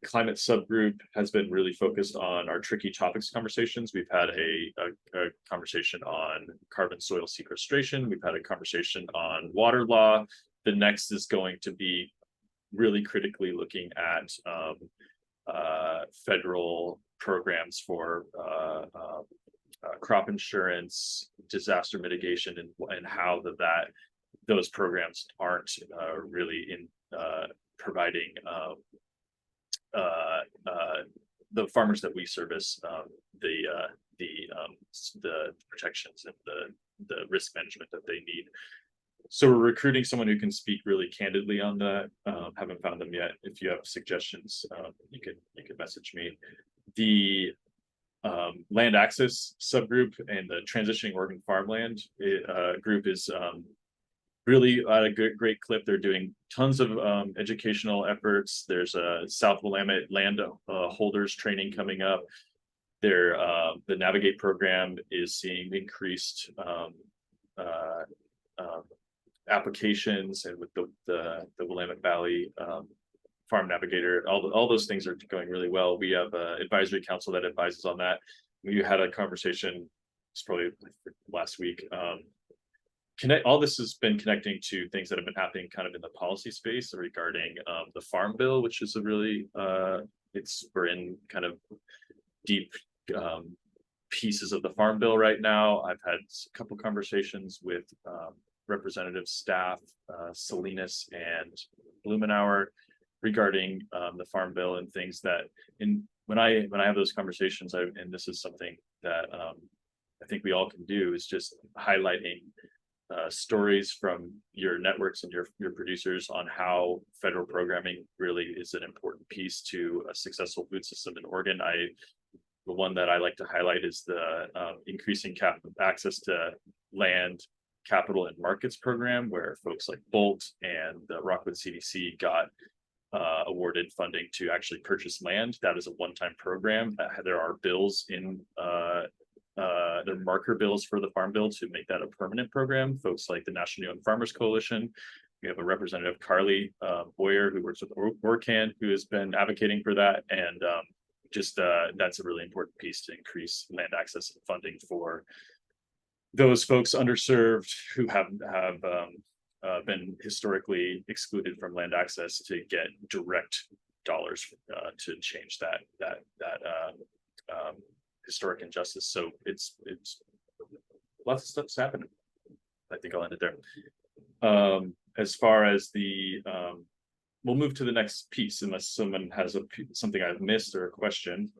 climate subgroup has been really focused on our tricky topics conversations. We've had a conversation on carbon soil sequestration. We've had a conversation on water law. The next is going to be really critically looking at federal programs for crop insurance, disaster mitigation, and how those programs aren't really in providing the farmers that we service the protections and the risk management that they need. So we're recruiting someone who can speak really candidly on that. Haven't found them yet. If you have suggestions, you can message me. The land access subgroup and the transitioning Oregon farmland group is really at a great clip. They're doing tons of educational efforts. There's a South Willamette land holders training coming up. The Navigate program is seeing increased applications, and with the Willamette Valley Farm Navigator, all those things are going really well. We have an advisory council that advises on that. We had a conversation, it's probably last week. All this has been connecting to things that have been happening kind of in the policy space regarding the Farm Bill, which is a really we're in kind of deep pieces of the Farm Bill right now. I've had a couple conversations with representative staff, Salinas and Blumenauer, regarding the Farm Bill and things that when I have those conversations, and this is something that I think we all can do, is just highlighting stories from your networks and your producers on how federal programming really is an important piece to a successful food system in Oregon. The one that I like to highlight is the increasing access to land, capital, and markets program, where folks like Bolt and the Rockwood CDC got awarded funding to actually purchase land. That is a one-time program. There are bills in there are marker bills for the Farm Bill to make that a permanent program. Folks like the National Young Farmers Coalition. We have a representative, Carly Boyer, who works with ORCAN, who has been advocating for that. And that's a really important piece to increase land access and funding for those folks underserved who have been historically excluded from land access, to get direct dollars to change that historic injustice. So it's lots of stuff's happening. I think I'll end it there. As far as the we'll move to the next piece unless someone has something I've missed or a question.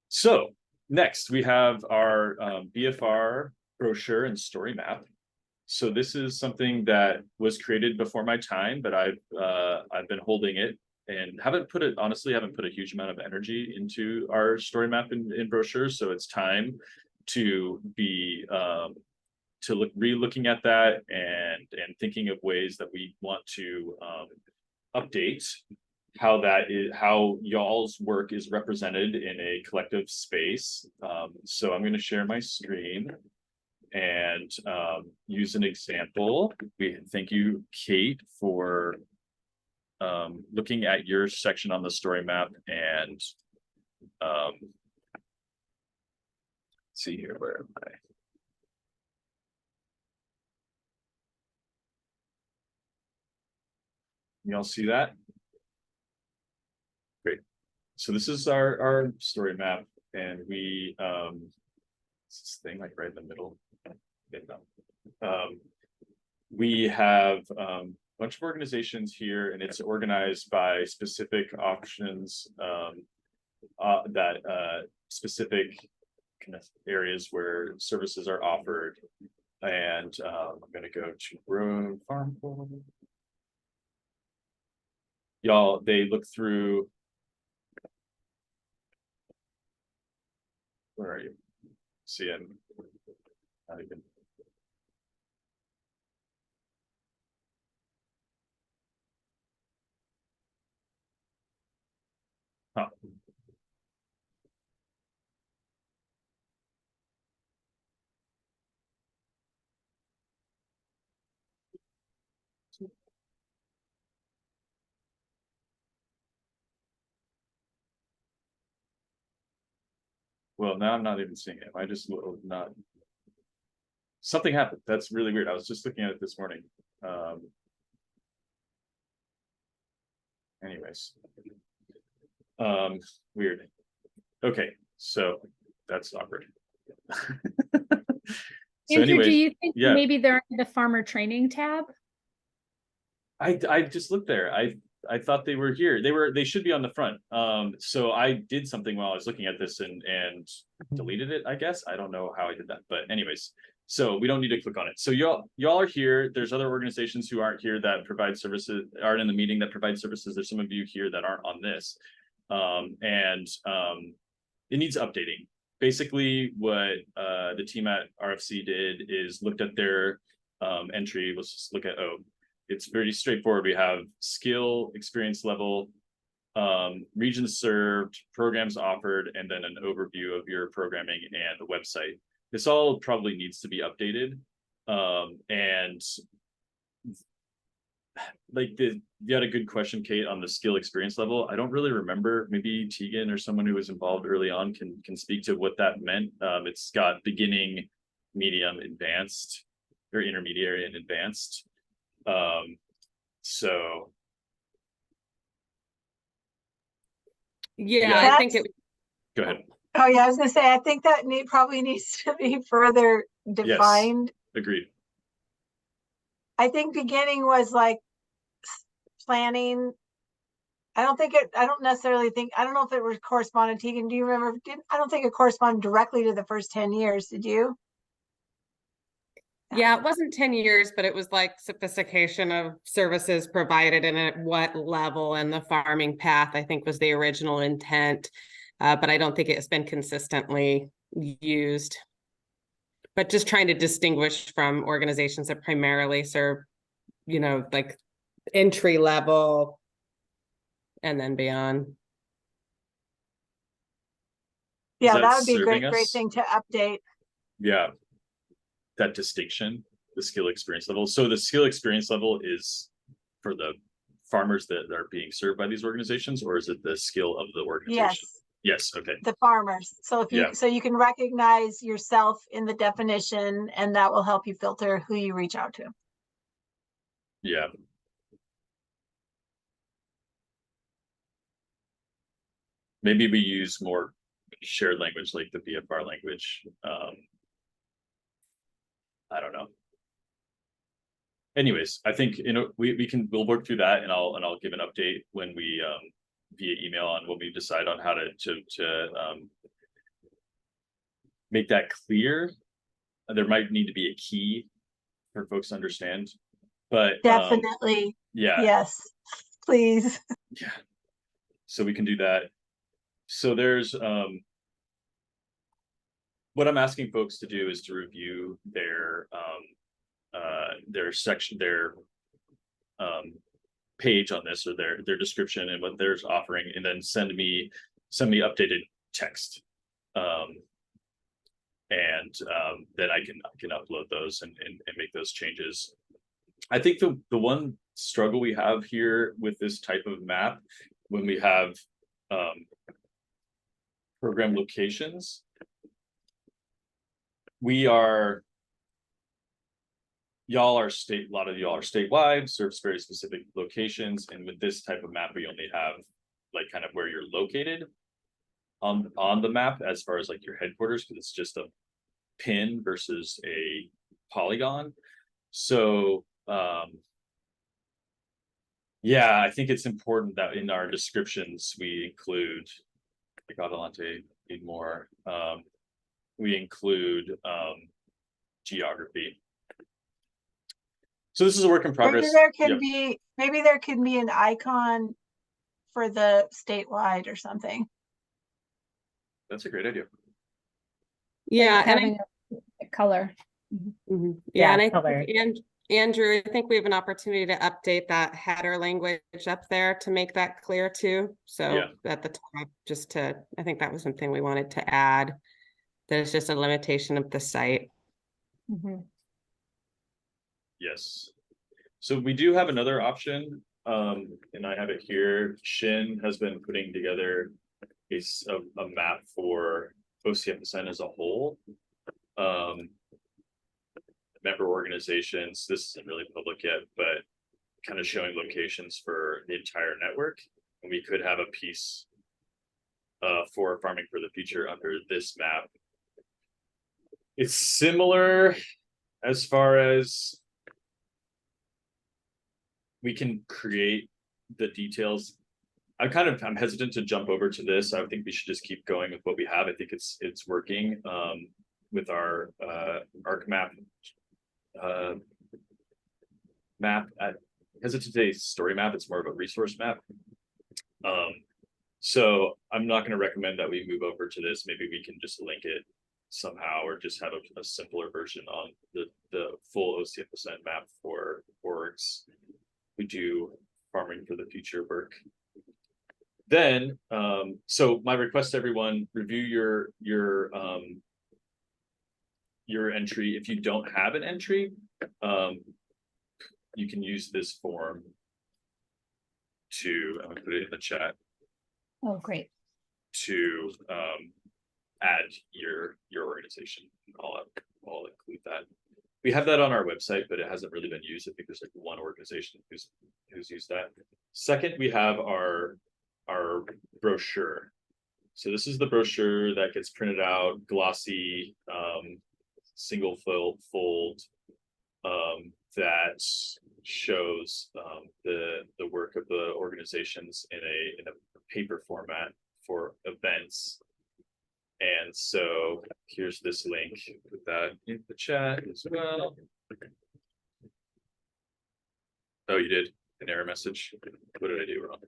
So next we have our BFR brochure and story map. So this is something that was created before my time, but I've been holding it and haven't put a huge amount of energy into our story map in brochures. So it's time to be re-looking at that and thinking of ways that we want to update how y'all's work is represented in a collective space. So I'm going to share my screen and use an example. Thank you, Kate, for looking at your section on the story map and see here, where am I? Y'all see that? Great. So this is our story map, and we this thing like right in the middle. We have a bunch of organizations here, and it's organized by specific options specific kind of areas where services are offered. And I'm going to go to Grown Farm. Y'all, they look through. Where are you? See, I'm not even. Huh. Well, now I'm not even seeing it. I just not. Something happened. That's really weird. I was just looking at it this morning. Anyways. Weird. Okay, so that's awkward. So Andrew, anyways, do you think yeah, maybe they're in the farmer training tab? I just looked there. I thought they were here. They should be on the front. So I did something while I was looking at this and deleted it, I guess. I don't know how I did that, but anyways, so we don't need to click on it. So y'all are here. There's other organizations who aren't here that provide services, aren't in the meeting that provide services. There's some of you here that aren't on this. It needs updating. Basically, what the team at RFC did is looked at their entry. Let's just look at, it's very straightforward. We have skill, experience level, regions served, programs offered, and then an overview of your programming and the website. This all probably needs to be updated. And like you had a good question, Kate, on the skill experience level. I don't really remember. Maybe Tegan or someone who was involved early on can speak to what that meant. It's got beginning, medium, advanced, or intermediary and advanced. So yeah, I think it. Go ahead. Oh yeah, I was gonna say, I think that probably needs to be further defined. Yes, agreed. I think beginning was like planning. I don't necessarily think, I don't know if it was corresponded, Tegan, do you remember? I don't think it corresponded directly to the first 10 years, did you? Yeah, it wasn't 10 years, but it was like sophistication of services provided and at what level in the farming path, I think was the original intent. But I don't think it's been consistently used. but just trying to distinguish from organizations that primarily serve, you know, like entry level and then beyond. Yeah, that that would be a serving great us? thing to update. Yeah, that distinction, the skill experience level. So the skill experience level is for the farmers that are being served by these organizations, or is it the skill of the organization? Yes, Yes. Okay. the farmers. So if you, Yeah. so you can recognize yourself in the definition, and that will help you filter who you reach out to. Yeah. Maybe we use more shared language like the BFR language. I don't know. Anyways, I think, you know, we'll work through that, and I'll give an update when we via email on what we decide on how to make that clear. There might need to be a key for folks to understand, but Definitely. yeah. Yes, please. Yeah. So we can do that. So there's what I'm asking folks to do is to review their section, their page on this, or their description and what they're offering, and then send me updated text. And then I can upload those and make those changes. I think the one struggle we have here with this type of map, when we have program locations, a lot of y'all are statewide, serves very specific locations, and with this type of map, we only have like kind of where you're located on the map as far as like your headquarters, because it's just a pin versus a polygon. So yeah, I think it's important that in our descriptions we include, like Adelante, need more, we include geography. So this is a work in progress. Maybe there could be an icon for the statewide or something. That's a great idea. Yeah, like having a color. Yeah, and I think, Andrew, I think we have an opportunity to update that header language up there to make that clear too. So at the top, I think that was something we wanted to add. There's just a limitation of the site. Yes. So we do have another option, and I have it here. Shin has been putting together a map for OCFSN as a whole. Member organizations, this isn't really public yet, but kind of showing locations for the entire network. And we could have a piece for Farming for the Future under this map. It's similar as far as we can create the details. I'm hesitant to jump over to this. I think we should just keep going with what we have. I think it's working with our ArcMap map. I hesitate to say story map. It's more of a resource map. So I'm not going to recommend that we move over to this. Maybe we can just link it somehow, or just have a simpler version on the full OCFSN map for orgs. We do Farming for the Future work. Then, so my request to everyone, review your entry. If you don't have an entry, you can use this form to, I'm gonna put it in the chat. Oh, great. To add your organization. I'll include that. We have that on our website, but it hasn't really been used. I think there's like one organization who's used that. Second, we have our brochure. So this is the brochure that gets printed out, glossy, single fold, that shows the work of the organizations in a paper format for events. And so here's this link. Put that in the chat as well. Oh, you did an error message. What did I do wrong?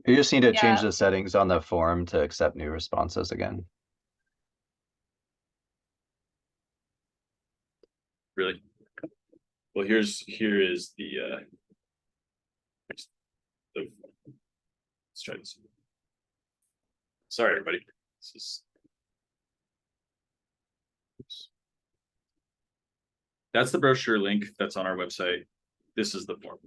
You just need to change the settings on the form to accept new responses again. Really? Well, here is let's try this. Sorry, everybody. This is. Oops. That's the brochure link that's on our website. This is the form.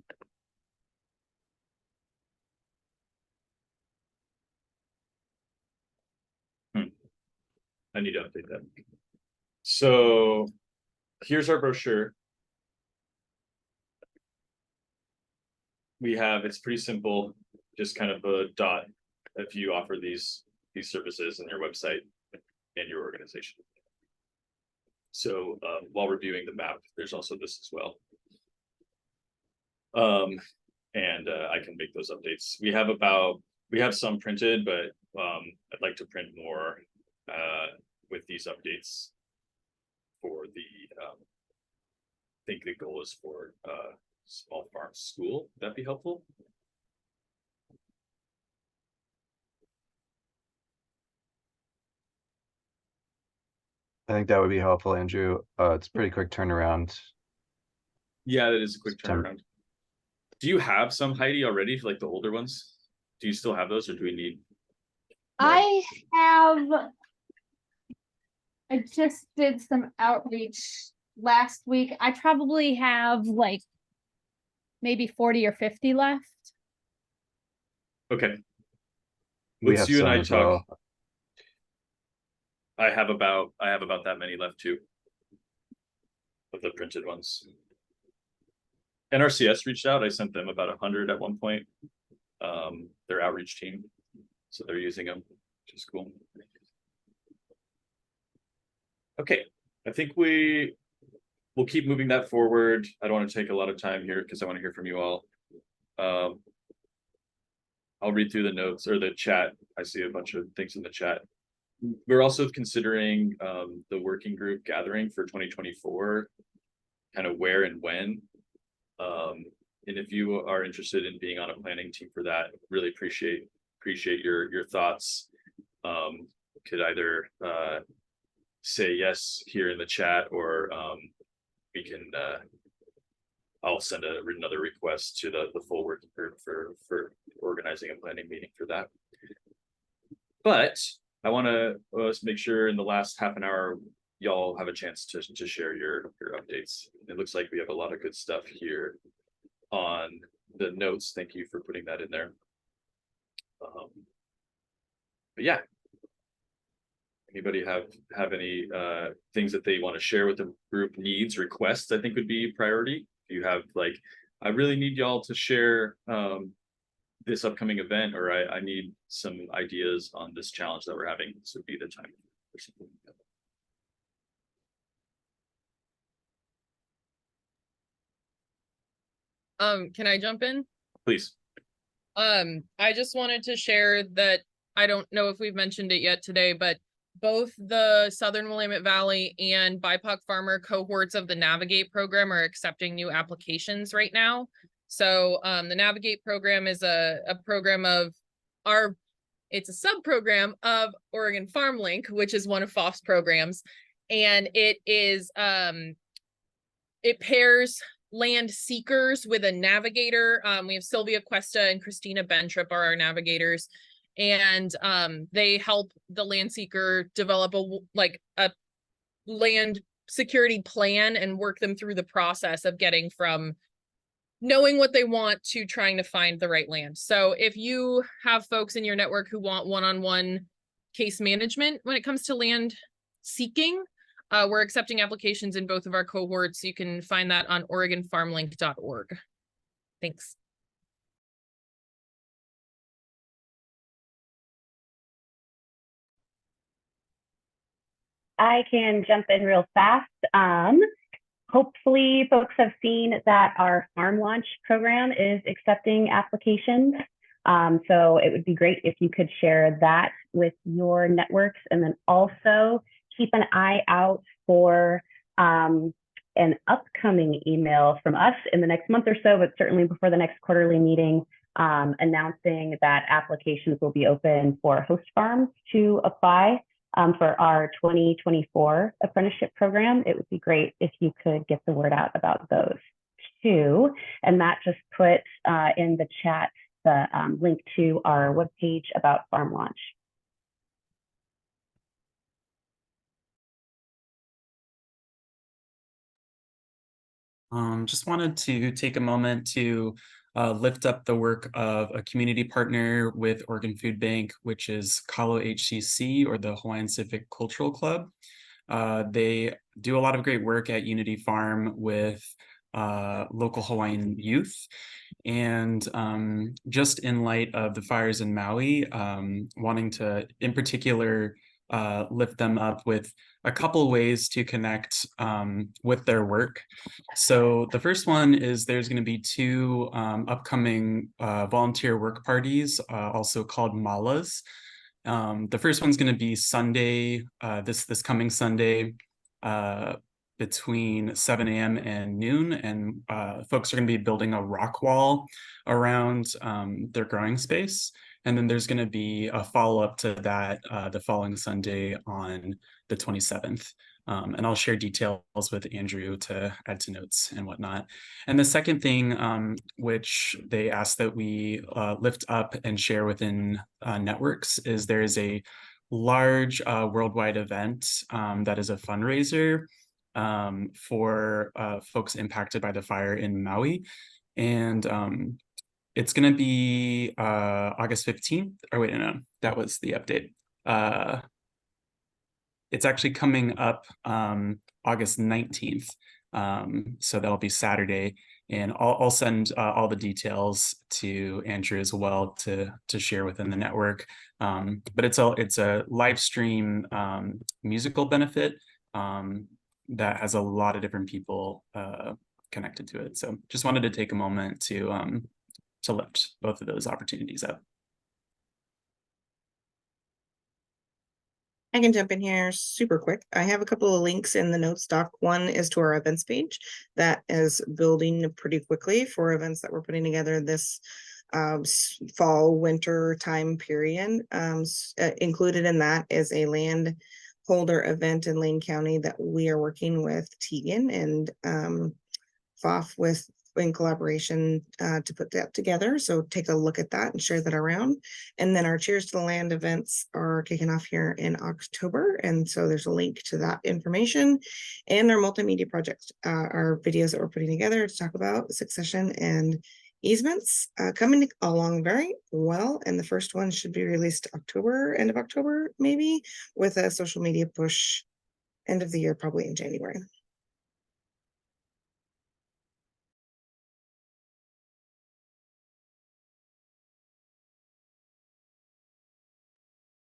I need to update that. So here's our brochure. We have, it's pretty simple, just kind of a dot if you offer these services in your website and your organization. So while reviewing the map, there's also this as well. And I can make those updates. We have some printed, but I'd like to print more with these updates for the, I think the goal is for small farm school. Would that be helpful? I think that would be helpful, Andrew. It's pretty quick turnaround. Yeah, that is a quick September. turnaround. Do you have some, Heidi, already for like the older ones? Do you still have those, or do we need? I just did some outreach last week. I probably have like maybe 40 or 50 left. Okay. We Let's have you and some I as talk. well. I have about that many left too. Of the printed ones. NRCS reached out. I sent them about 100 at one point. Their outreach team. So they're using them, which is cool. Okay, I think we'll keep moving that forward. I don't want to take a lot of time here because I want to hear from you all. I'll read through the notes or the chat. I see a bunch of things in the chat. We're also considering the working group gathering for 2024, kind of where and when. And if you are interested in being on a planning team for that, really appreciate your thoughts. Could either say yes here in the chat, or we can I'll send another request to the full working group for organizing a planning meeting for that. But I want to make sure in the last half an hour y'all have a chance to share your updates. It looks like we have a lot of good stuff here on the notes. Thank you for putting that in there. But yeah, anybody have any things that they want to share with the group? Needs, requests, I think would be priority. If you have like, I really need y'all to share this upcoming event, or I need some ideas on this challenge that we're having. This would be the time for something like that. Can I jump in? Please. I just wanted to share that I don't know if we've mentioned it yet today, but both the Southern Willamette Valley and BIPOC farmer cohorts of the Navigate program are accepting new applications right now. So the Navigate program is a program of it's a sub-program of Oregon Farm Link, which is one of FOF's programs. And it is, it pairs land seekers with a navigator. We have Sylvia Cuesta and Christina Bentrip are our navigators. And they help the land seeker develop a land security plan and work them through the process of getting from knowing what they want to trying to find the right land. So if you have folks in your network who want one-on-one case management when it comes to land seeking, we're accepting applications in both of our cohorts. You can find that on OregonFarmLink.org. Thanks. I can jump in real fast. Hopefully folks have seen that our farm launch program is accepting applications. So it would be great if you could share that with your networks, and then also keep an eye out for an upcoming email from us in the next month or so, but certainly before the next quarterly meeting, announcing that applications will be open for host farms to apply. for our 2024 apprenticeship program. It would be great if you could get the word out about those too. And Matt just put in the chat the link to our webpage about Farm Launch. Just wanted to take a moment to lift up the work of a community partner with Oregon Food Bank, which is Kalo HCC, or the Hawaiian Civic Cultural Club. They do a lot of great work at Unity Farm with local Hawaiian youth. And just in light of the fires in Maui, wanting to, in particular, lift them up with a couple ways to connect with their work. So the first one is there's going to be two upcoming volunteer work parties, also called Malas. The first one's going to be Sunday, this coming Sunday, between 7 a.m. and noon, and folks are going to be building a rock wall around their growing space. And then there's going to be a follow-up to that the following Sunday on the 27th. And I'll share details with Andrew to add to notes and whatnot. And the second thing, which they asked that we lift up and share within networks, is there is a large worldwide event that is a fundraiser for folks impacted by the fire in Maui. And it's going to be August 15th. Or wait, no, that was the update. It's actually coming up August 19th. So that'll be Saturday. And I'll send all the details to Andrew as well to share within the network. But it's a live stream musical benefit that has a lot of different people connected to it. So just wanted to take a moment to lift both of those opportunities up. I can jump in here super quick. I have a couple of links in the notes doc. One is to our events page that is building pretty quickly for events that we're putting together this fall, winter time period. Included in that is a land holder event in Lane County that we are working with Tegan and FOF with in collaboration to put that together. So take a look at that and share that around. And then our Cheers to the Land events are kicking off here in October. And so there's a link to that information and our multimedia projects, our videos that we're putting together to talk about succession and easements coming along very well. And the first one should be released October, end of October, maybe, with a social media push end of the year, probably in January.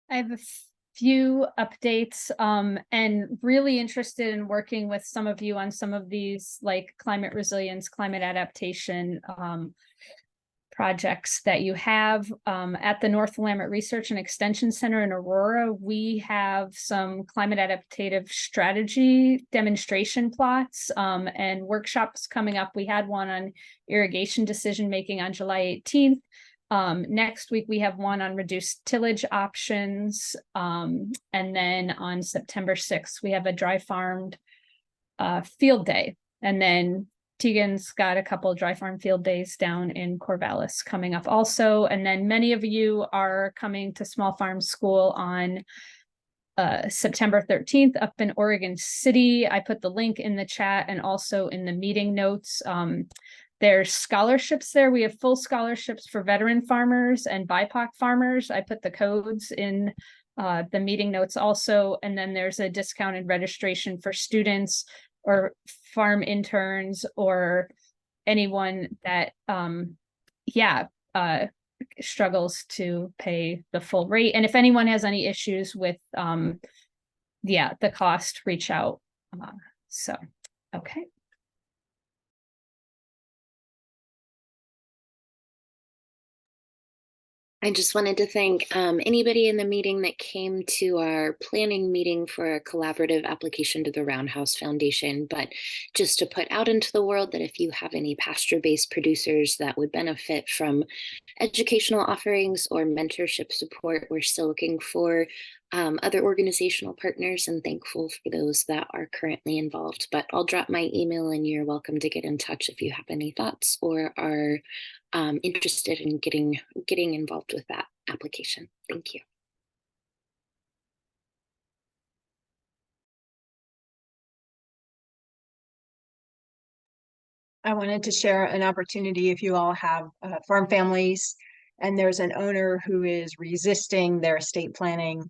I have a few updates and really interested in working with some of you on some of these like climate resilience, climate adaptation projects that you have at the North Willamette Research and Extension Center in Aurora. We have some climate adaptive strategy demonstration plots and workshops coming up. We had one on irrigation decision making on July 18th. Next week, we have one on reduced tillage options. And then on September 6th, we have a dry farmed field day. And then Tegan's got a couple of dry farm field days down in Corvallis coming up also. And then many of you are coming to Small Farm School on September 13th up in Oregon City. I put the link in the chat and also in the meeting notes. There's scholarships there. We have full scholarships for veteran farmers and BIPOC farmers. I put the codes in the meeting notes also. And then there's a discounted registration for students or farm interns or anyone that, struggles to pay the full rate. And if anyone has any issues with, the cost, reach out. Okay. I just wanted to thank anybody in the meeting that came to our planning meeting for a collaborative application to the Roundhouse Foundation, but just to put out into the world that if you have any pasture-based producers that would benefit from educational offerings or mentorship support, we're still looking for other organizational partners, and thankful for those that are currently involved. But I'll drop my email and you're welcome to get in touch if you have any thoughts or are interested in getting involved with that application. Thank you. I wanted to share an opportunity if you all have farm families and there's an owner who is resisting their estate planning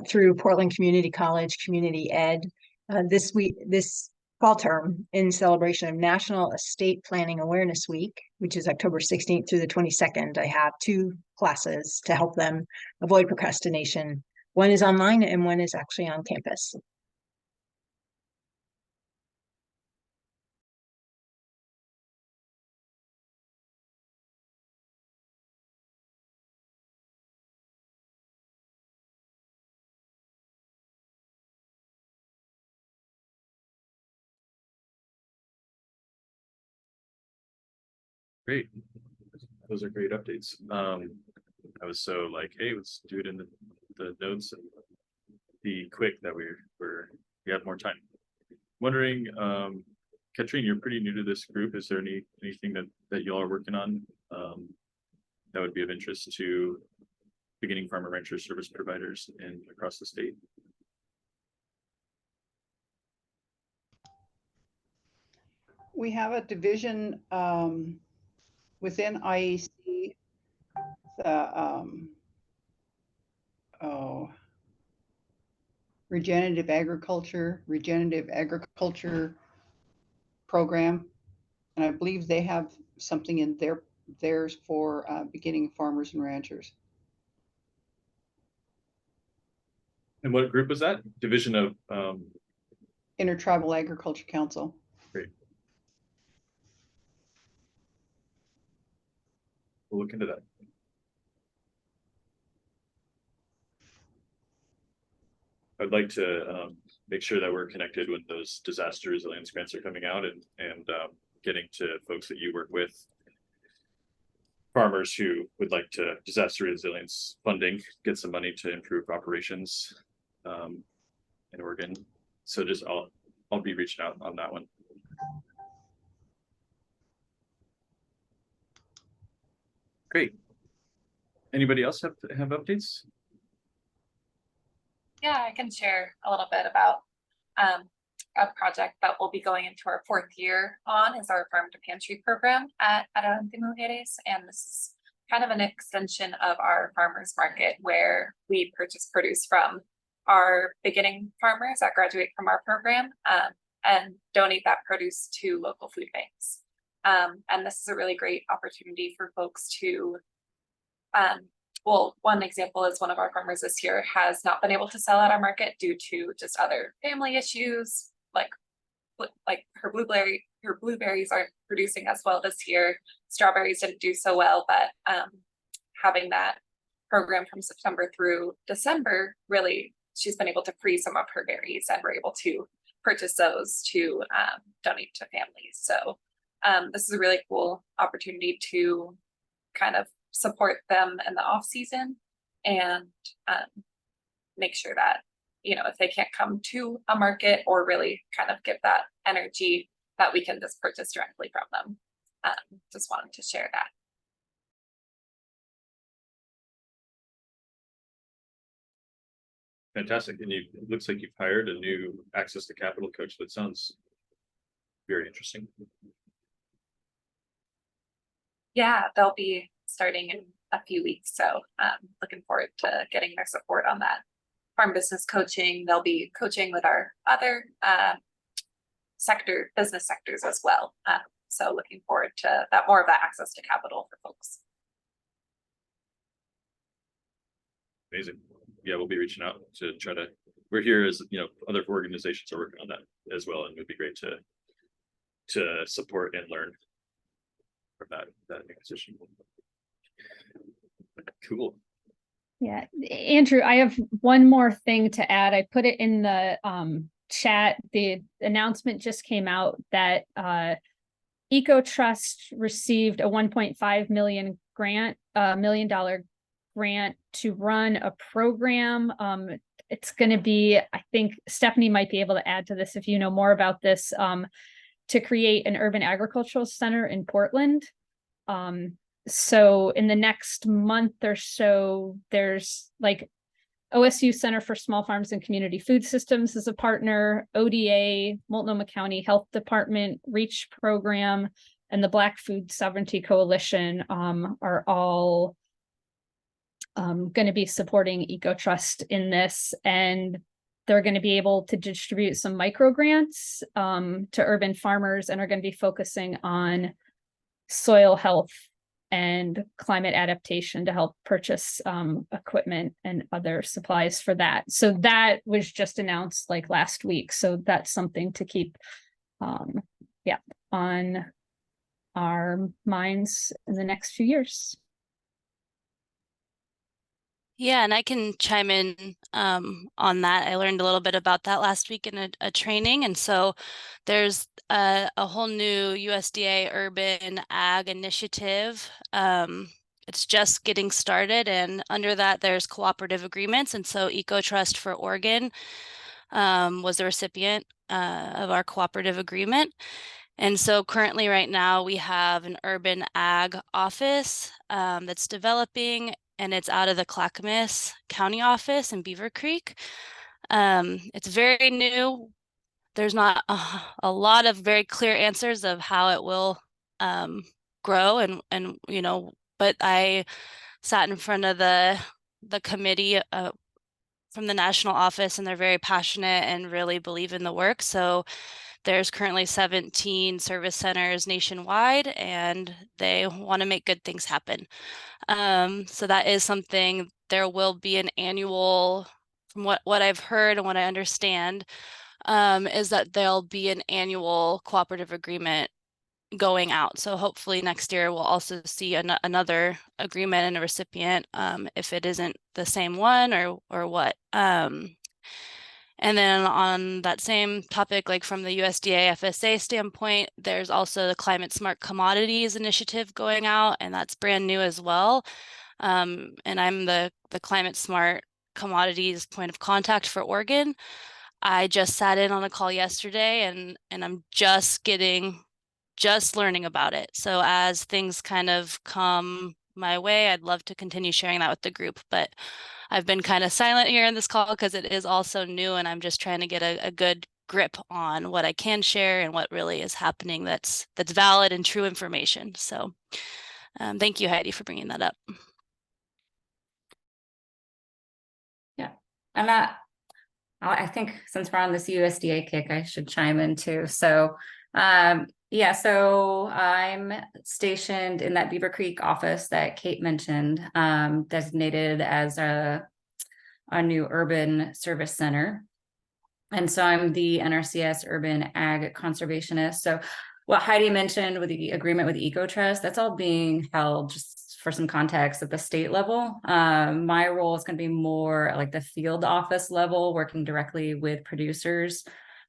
through Portland Community College Community Ed this fall term in celebration of National Estate Planning Awareness Week, which is October 16th through the 22nd. I have 2 classes to help them avoid procrastination. One is online and one is actually on campus. Great. Those are great updates. I was so like, hey, let's do it in the notes and be quick that we have more time. Wondering, Katrine, you're pretty new to this group. Is there anything that y'all are working on that would be of interest to beginning farmer rancher service providers across the state? We have a division within IEC, the regenerative agriculture program, and I believe they have something in theirs for beginning farmers and ranchers. And what group was that? Division of Intertribal Agriculture Council. Great. We'll look into that. I'd like to make sure that we're connected when those disaster resilience grants are coming out and getting to folks that you work with, farmers who would like to disaster resilience funding, get some money to improve operations in Oregon. So just I'll be reaching out on that one. Great. Anybody else have updates? Yeah, I can share a little bit about a project that we'll be going into our 4th year on is our Farm to Pantry program at Adelante Mujeres. And this is kind of an extension of our farmers market where we purchase produce from our beginning farmers that graduate from our program and donate that produce to local food banks. And this is a really great opportunity for folks to well, one example is one of our farmers this year has not been able to sell at our market due to just other family issues, like her blueberries aren't producing as well this year. Strawberries didn't do so well, but having that program from September through December, really, she's been able to freeze some of her berries and we're able to purchase those to donate to families. So this is a really cool opportunity to kind of support them in the off season and make sure that, you know, if they can't come to a market or really kind of give that energy that we can just purchase directly from them. Just wanted to share that. Fantastic. And it looks like you've hired a new access to capital coach. That sounds very interesting. Yeah, they'll be starting in a few weeks. So looking forward to getting their support on that. Farm business coaching, they'll be coaching with our other business sectors as well. So looking forward to that, more of that access to capital for folks. Amazing. Yeah, we'll be reaching out to try to, we're here as, you know, other organizations are working on that as well. And it would be great to support and learn from that position. Cool. Yeah, Andrew, I have one more thing to add. I put it in the chat. The announcement just came out that EcoTrust received a $1.5 million grant, $1 million grant to run a program it's going to be, I think Stephanie might be able to add to this if you know more about this, to create an urban agricultural center in Portland. So in the next month or so, there's like OSU Center for Small Farms and Community Food Systems is a partner, ODA, Multnomah County Health Department, REACH program, and the Black Food Sovereignty Coalition are all going to be supporting EcoTrust in this. And they're going to be able to distribute some micro grants to urban farmers and are going to be focusing on soil health and climate adaptation to help purchase equipment and other supplies for that. So that was just announced like last week. So that's something to keep on our minds in the next few years. Yeah, and I can chime in on that. I learned a little bit about that last week in a training. And so there's a whole new USDA Urban Ag Initiative. It's just getting started. And under that, there's cooperative agreements. And so EcoTrust for Oregon was the recipient of our cooperative agreement. And so currently right now we have an urban ag office that's developing, and it's out of the Clackamas County office in Beaver Creek. It's very new. There's not a lot of very clear answers of how it will grow, and you know, but I sat in front of the committee from the national office, and they're very passionate and really believe in the work. So there's currently 17 service centers nationwide, and they want to make good things happen. So that is something. There will be an annual, from what I've heard and what I understand, is that there'll be an annual cooperative agreement going out. So hopefully next year we'll also see another agreement and a recipient, if it isn't the same one or what. And then on that same topic, like from the USDA FSA standpoint, there's also the Climate Smart Commodities Initiative going out, and that's brand new as well. And I'm the Climate Smart Commodities point of contact for Oregon. I just sat in on a call yesterday, and I'm just learning about it. So as things kind of come my way, I'd love to continue sharing that with the group, but I've been kind of silent here in this call because it is also new, and I'm just trying to get a good grip on what I can share and what really is happening that's valid and true information. So thank you, Heidi, for bringing that up. Yeah, I think since we're on this USDA kick, I should chime in too. So yeah, so I'm stationed in that Beaver Creek office that Kate mentioned, designated as a new urban service center. And so I'm the NRCS Urban Ag Conservationist. So what Heidi mentioned with the agreement with EcoTrust, that's all being held, just for some context, at the state level. My role is going to be more like the field office level, working directly with producers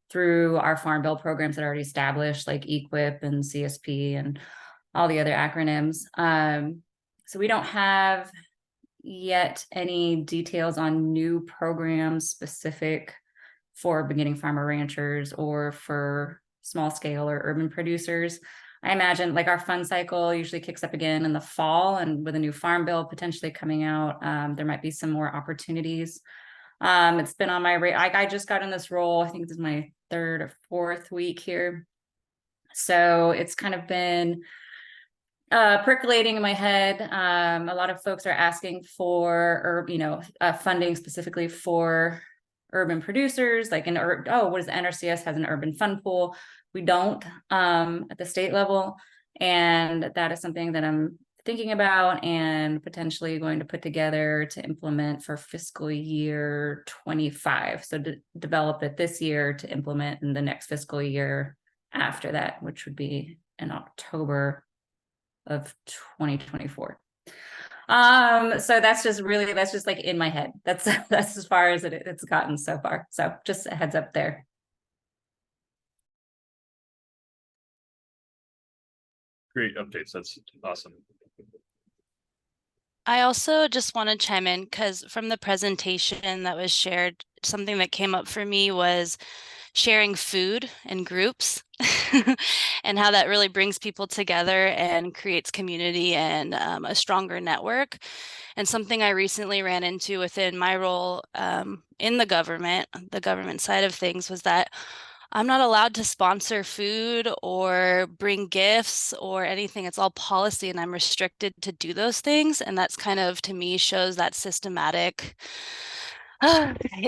through our Farm Bill programs that are already established, like EQIP and CSP and all the other acronyms. So we don't have yet any details on new programs specific for beginning farmer ranchers or for small scale or urban producers. I imagine like our fund cycle usually kicks up again in the fall, and with a new Farm Bill potentially coming out, there might be some more opportunities. It's been on my radar. I just got in this role, I think this is my 3rd or 4th week here. So it's kind of been percolating in my head. A lot of folks are asking for, funding specifically for urban producers, like what is the NRCS has an urban fund pool? We don't at the state level. And that is something that I'm thinking about and potentially going to put together to implement for fiscal year 25. So to develop it this year to implement in the next fiscal year after that, which would be in October of 2024. So that's just like in my head. That's as far as it's gotten so far. So just a heads up there. Great updates. That's awesome. I also just want to chime in because from the presentation that was shared, something that came up for me was sharing food in groups and how that really brings people together and creates community and a stronger network. And something I recently ran into within my role in the government side of things, was that I'm not allowed to sponsor food or bring gifts or anything. It's all policy, and I'm restricted to do those things. And that's kind of, to me, shows that systematic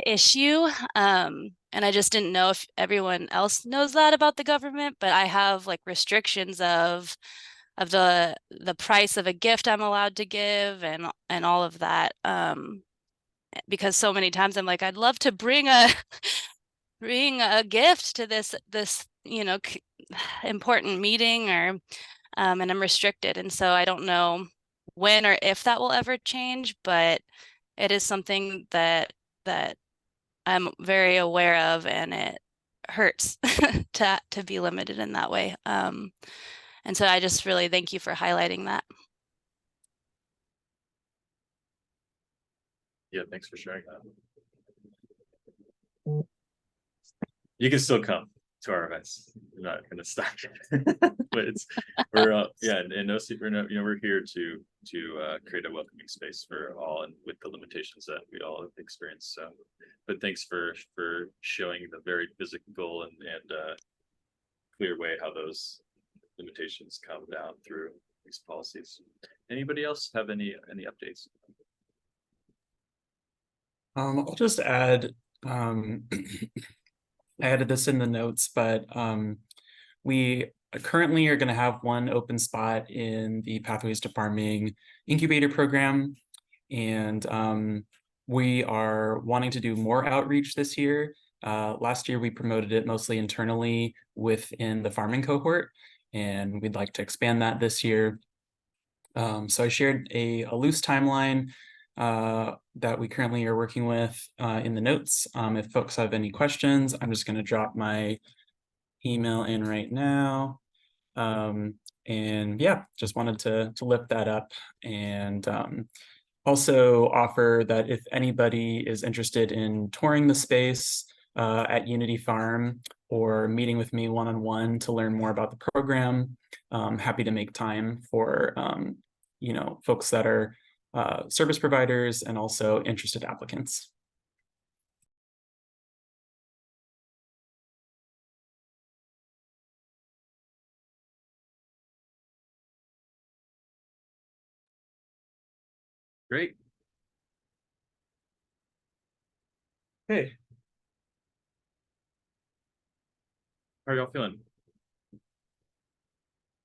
issue. And I just didn't know if everyone else knows that about the government, but I have like restrictions of the price of a gift I'm allowed to give and all of that. Because so many times I'm like, I'd love to bring a bring a gift to this important meeting, or and I'm restricted. And so I don't know when or if that will ever change, but it is something that I'm very aware of, and it hurts to be limited in that way. And so I just really thank you for highlighting that. Yeah, thanks for sharing that. You can still come to our events. We're not going to stop you. But we're no secret. We're here to create a welcoming space for all, and with the limitations that we all have experienced. So, but thanks for showing the very physical and clear way how those limitations come down through these policies. Anybody else have any updates? I'll just add, I added this in the notes, but we currently are going to have one open spot in the Pathways to Farming incubator program. And we are wanting to do more outreach this year. Last year, we promoted it mostly internally within the farming cohort, and we'd like to expand that this year. So I shared a loose timeline that we currently are working with in the notes. If folks have any questions, I'm just going to drop my email in right now. And yeah, just wanted to lift that up, and also offer that if anybody is interested in touring the space at Unity Farm or meeting with me one-on-one to learn more about the program, happy to make time for folks that are service providers and also interested applicants. Great. Hey. How are y'all feeling?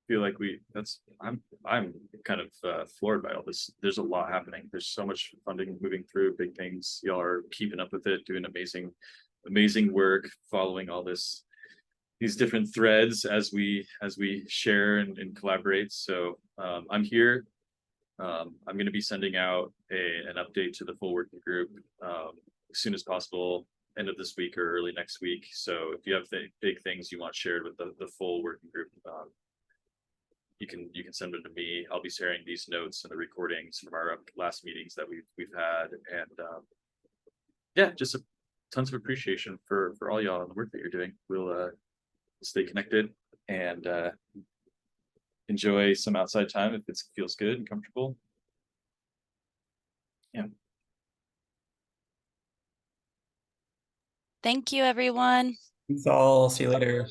Feel like I'm kind of floored by all this. There's a lot happening. There's so much funding moving through, big things. Y'all are keeping up with it, doing amazing work, following all these different threads as we share and collaborate. So I'm here. I'm going to be sending out an update to the full working group as soon as possible, end of this week or early next week. So if you have big things you want shared with the full working group, you can send them to me. I'll be sharing these notes and the recordings from our last meetings that we've had, and yeah, just tons of appreciation for all y'all and the work that you're doing. We'll stay connected and enjoy some outside time if it feels good and comfortable. Yeah. Thank you, everyone. Thanks all. See you later.